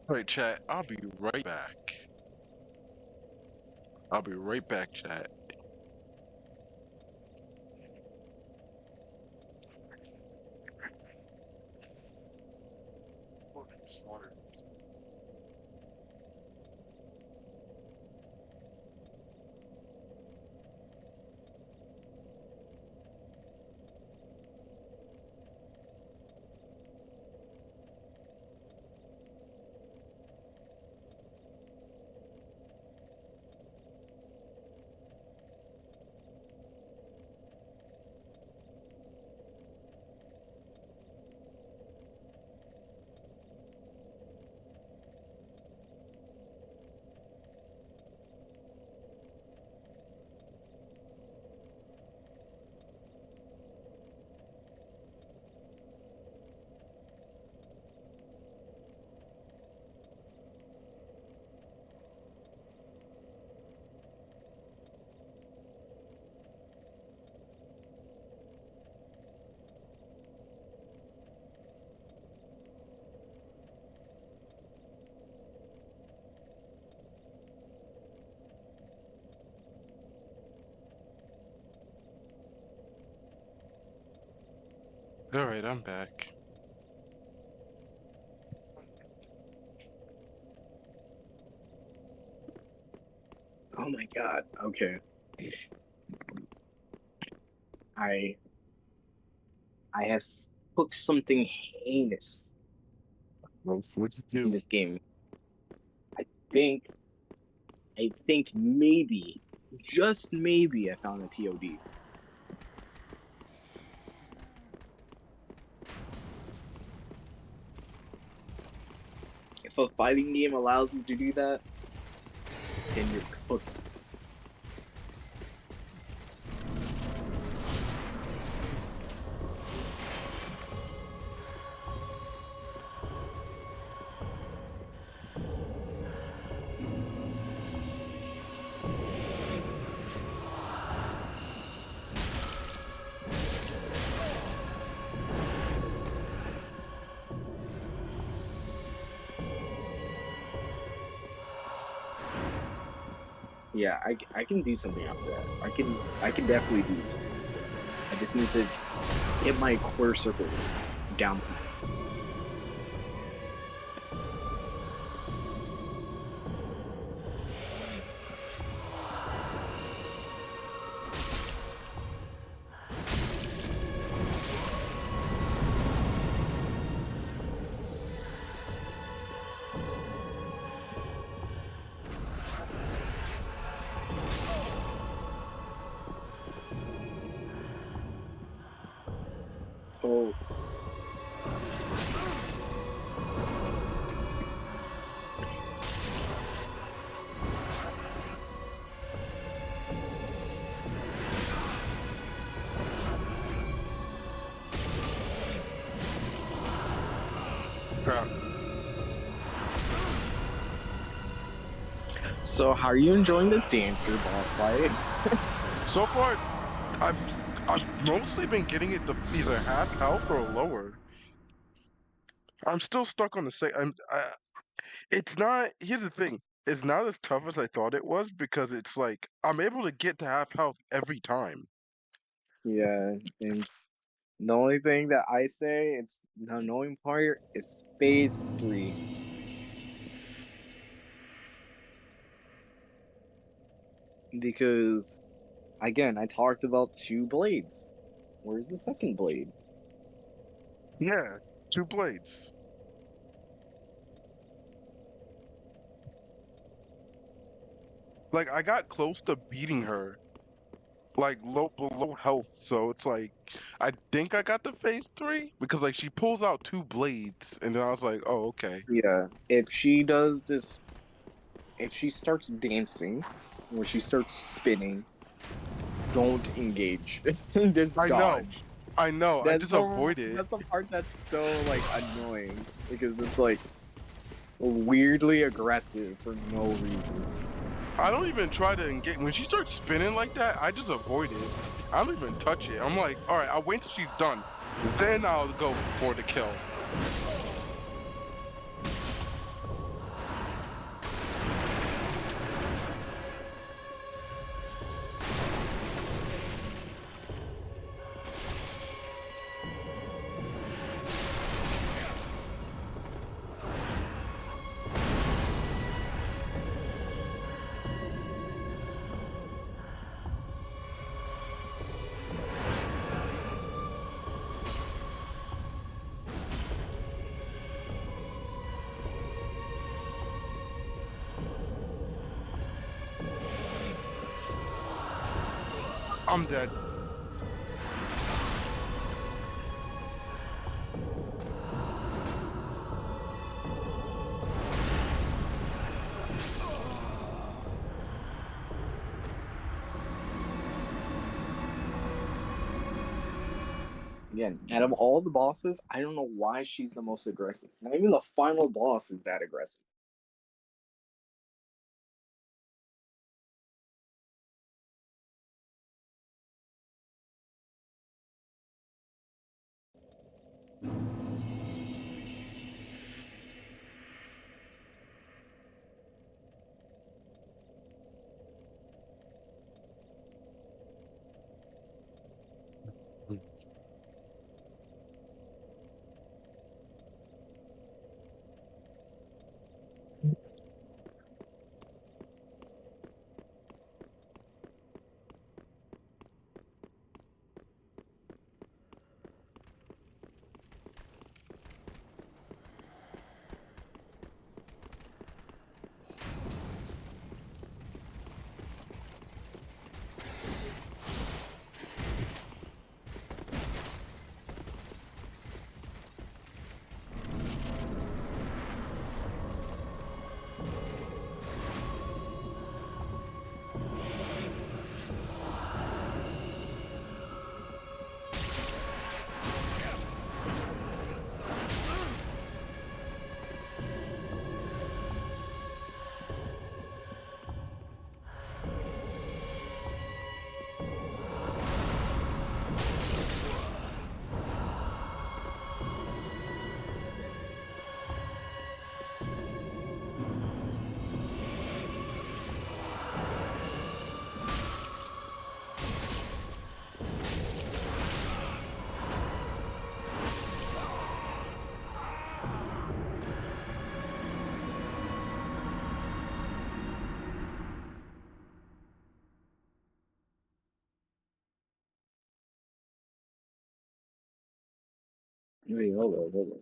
All right, chat. I'll be right back. I'll be right back, chat. Alright, I'm back. Oh my god. Okay. I I have cooked something heinous What'd you in do? this game. I think maybe, just maybe, I found a TOD. If a fighting game allows you to do that, then you're cooked. Yeah, I can do something after that. I can definitely do something. I just need to get my core circles down. So Crap. so how are you enjoying the dancer boss fight? So far, I've I've mostly been getting it to either half health or lower. I'm still stuck on the same. It's not. Here's the thing. It's not as tough as I thought it was because it's like I'm able to get to half health every time. Yeah, and the only thing that I say, it's the annoying part is phase 3. Because, again, I talked about 2 blades. Where's the second blade? Yeah, two blades. Like I got close to beating her, like low below health. So it's like I think I got the phase three because like she pulls out two blades, and then I was like, oh okay. Yeah, if she does this, if she starts dancing, or she starts spinning, don't engage. Just I know, dodge. I know. I just avoid it. That's the part that's so like annoying because it's like weirdly aggressive for no reason. I don't even try to engage when she starts spinning like that. I just avoid it. I don't even touch it. I'm like, all right, I'll wait till she's done, then I'll go for the kill. I'm dead. Again, out of all the bosses, I don't know why she's the most aggressive. Not even the final boss is that aggressive. Wait, hold on, hold on.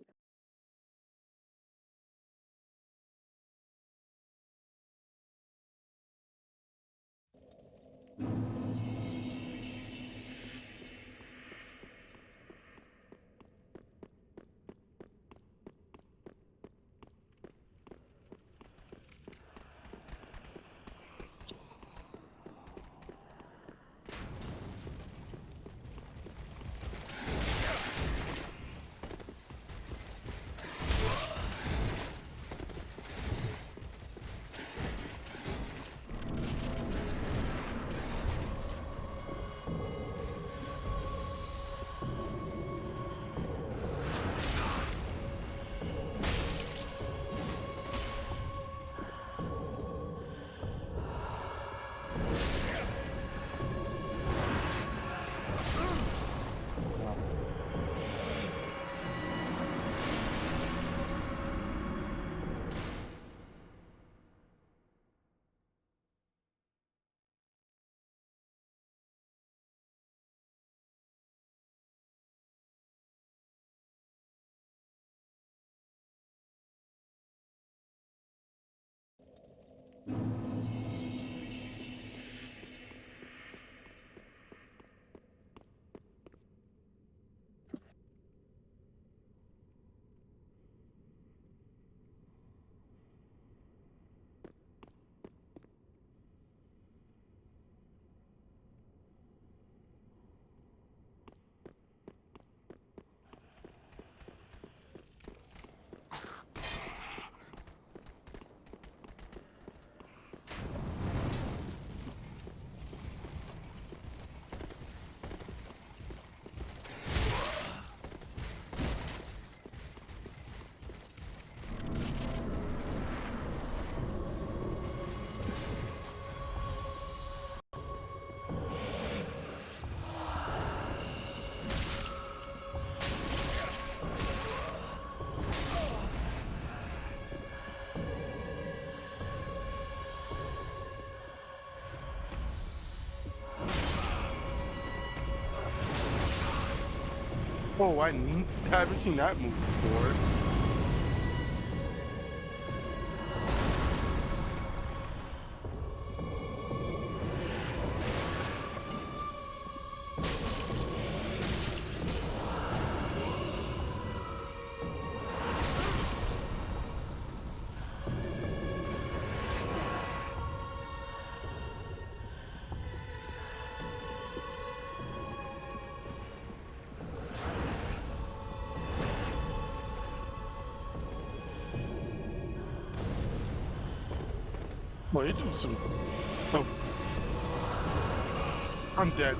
Oh, haven't seen that move before. Well, you do some. Oh, I'm dead.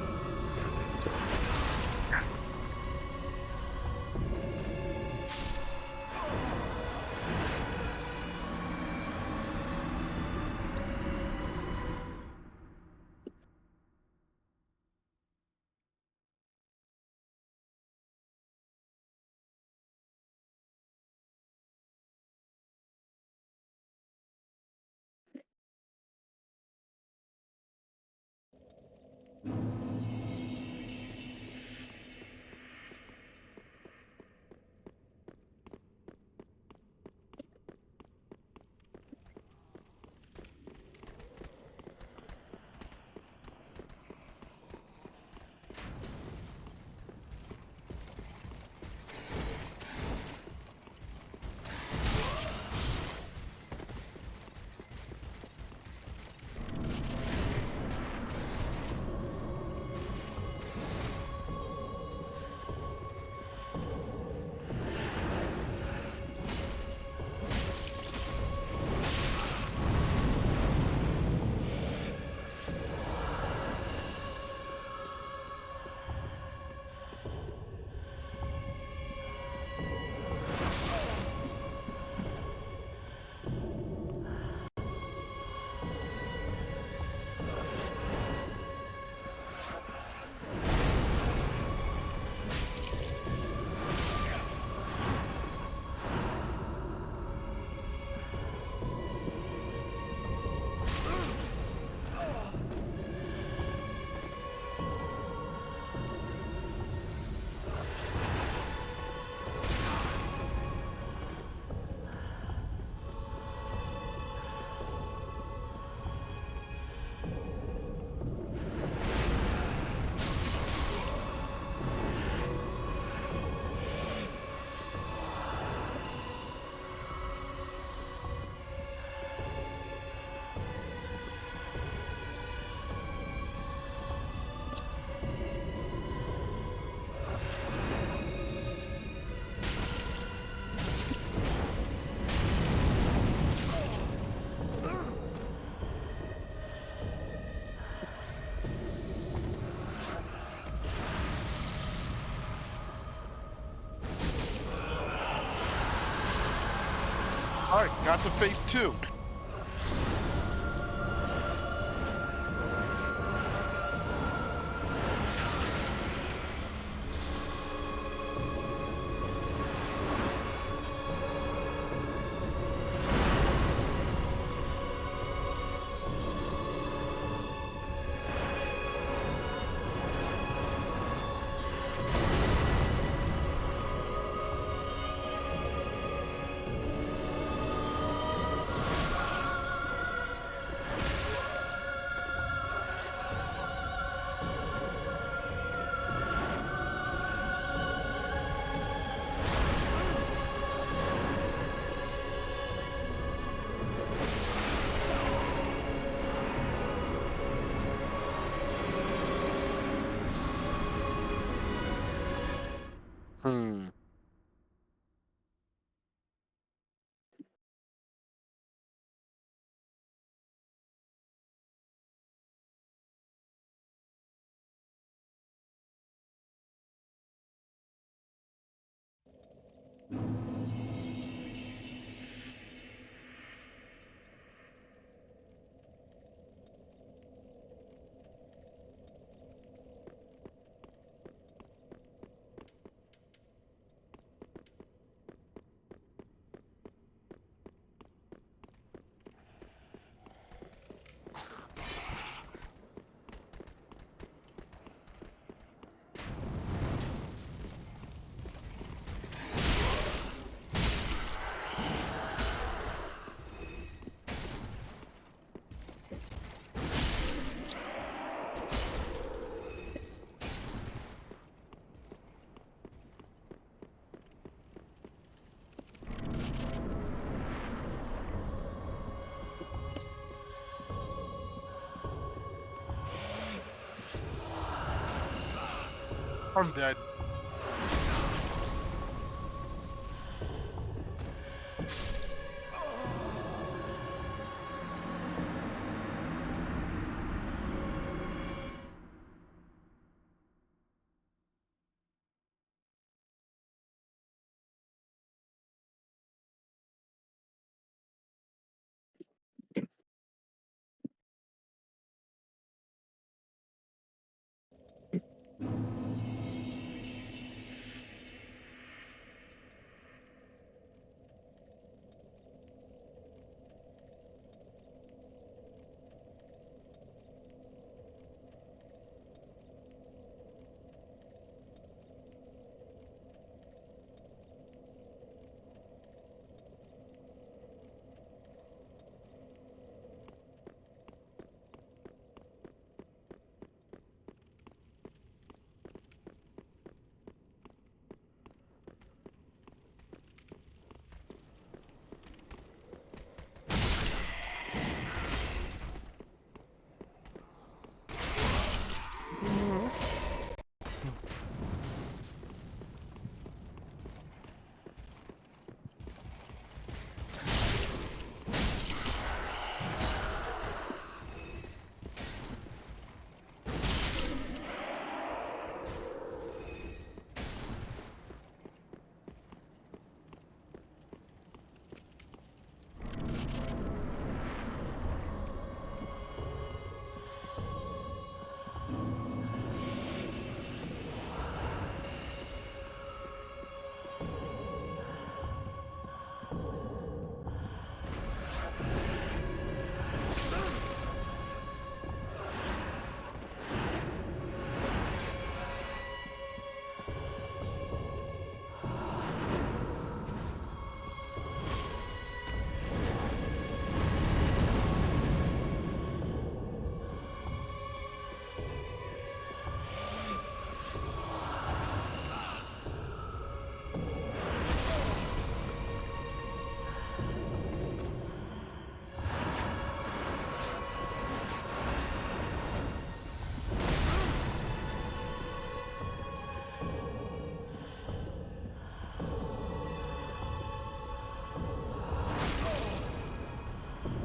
Alright, got to phase 2. Hmm. I'm dead.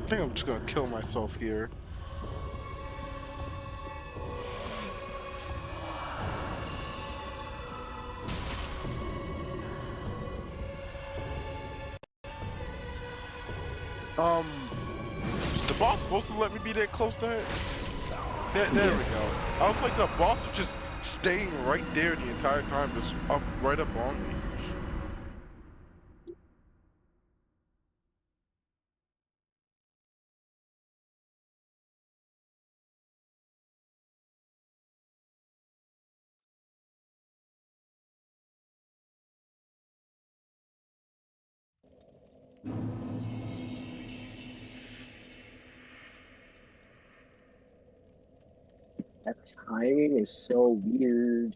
I think I'm just gonna kill myself here. Is the boss supposed to let me be that close to her? There we go. I was like, the boss was just staying right there the entire time, just right up on me. That timing is so weird.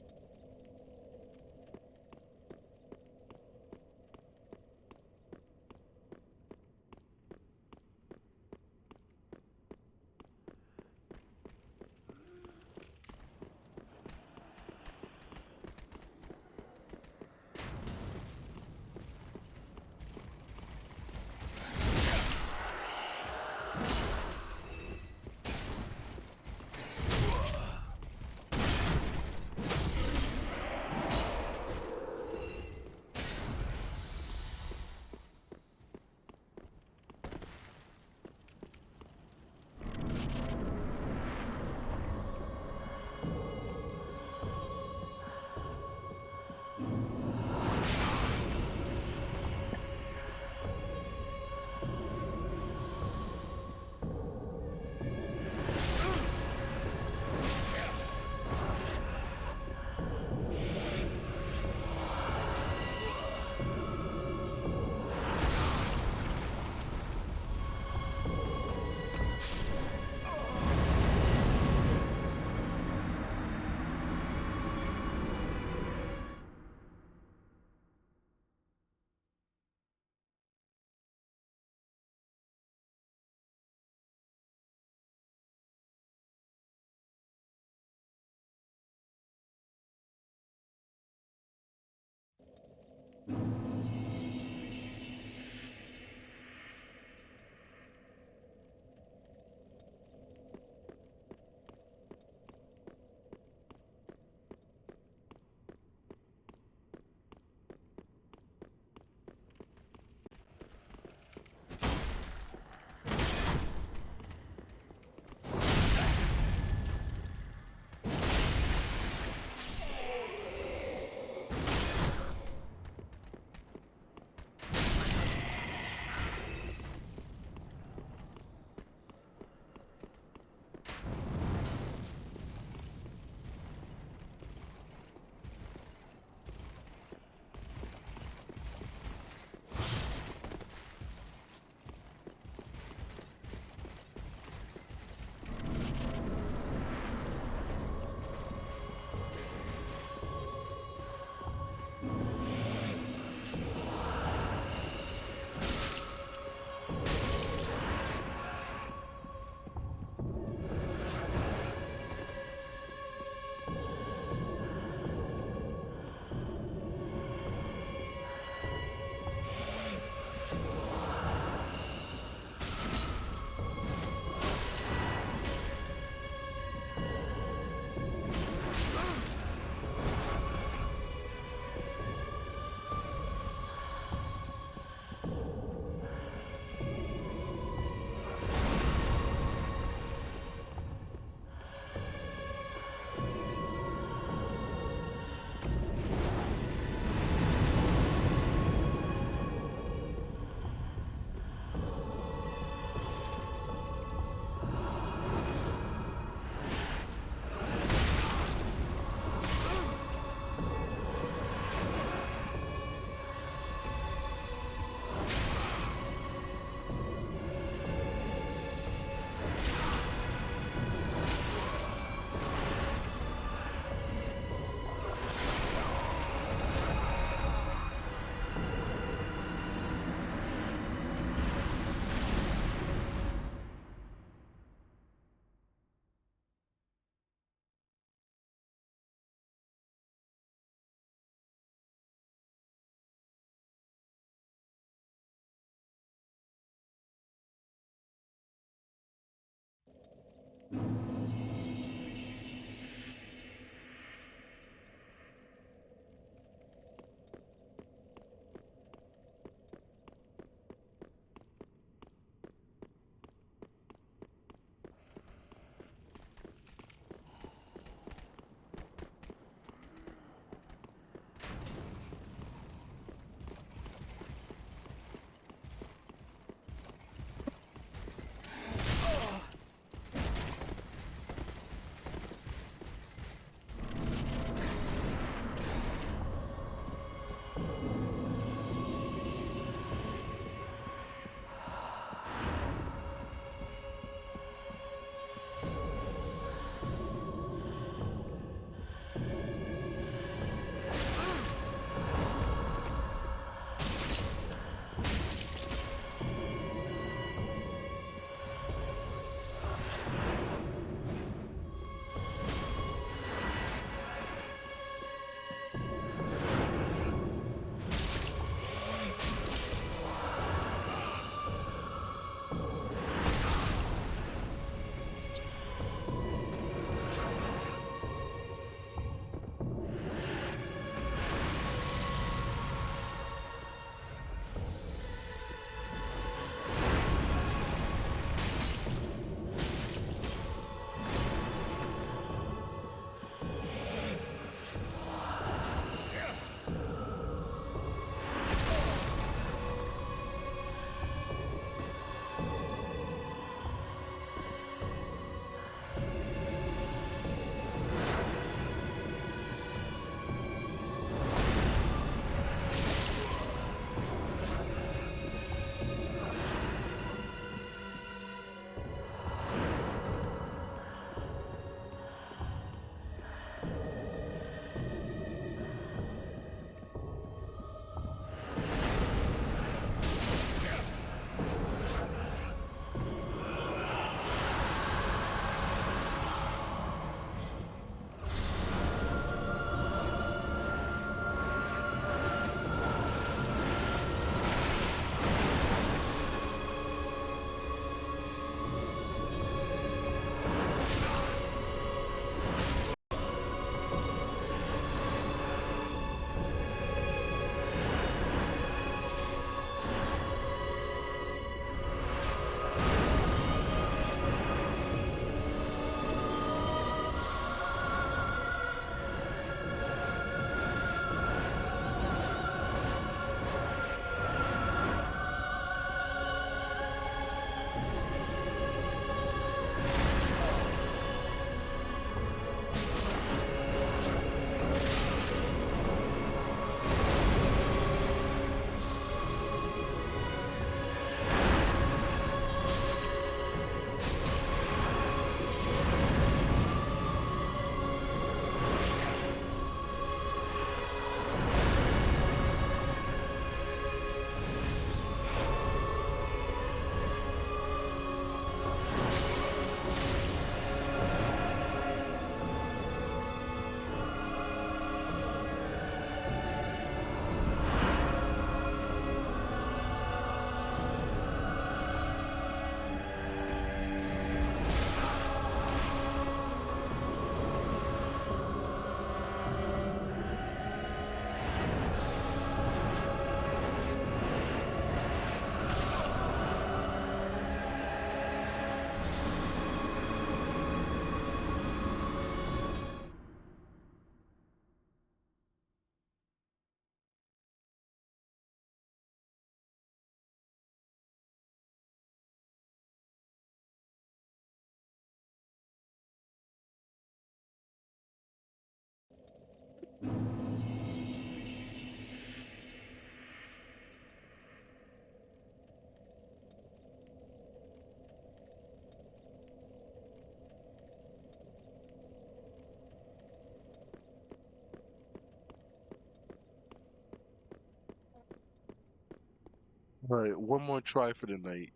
Alright, one more try for the night.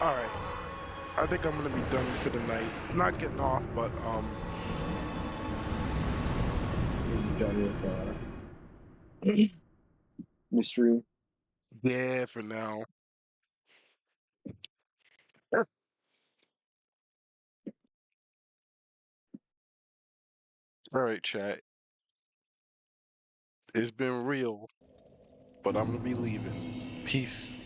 Alright. I think I'm gonna be done for the night. Not getting off, but You're done with mystery. yeah, for now. Alright, chat. It's been real, but I'm gonna be leaving. Peace.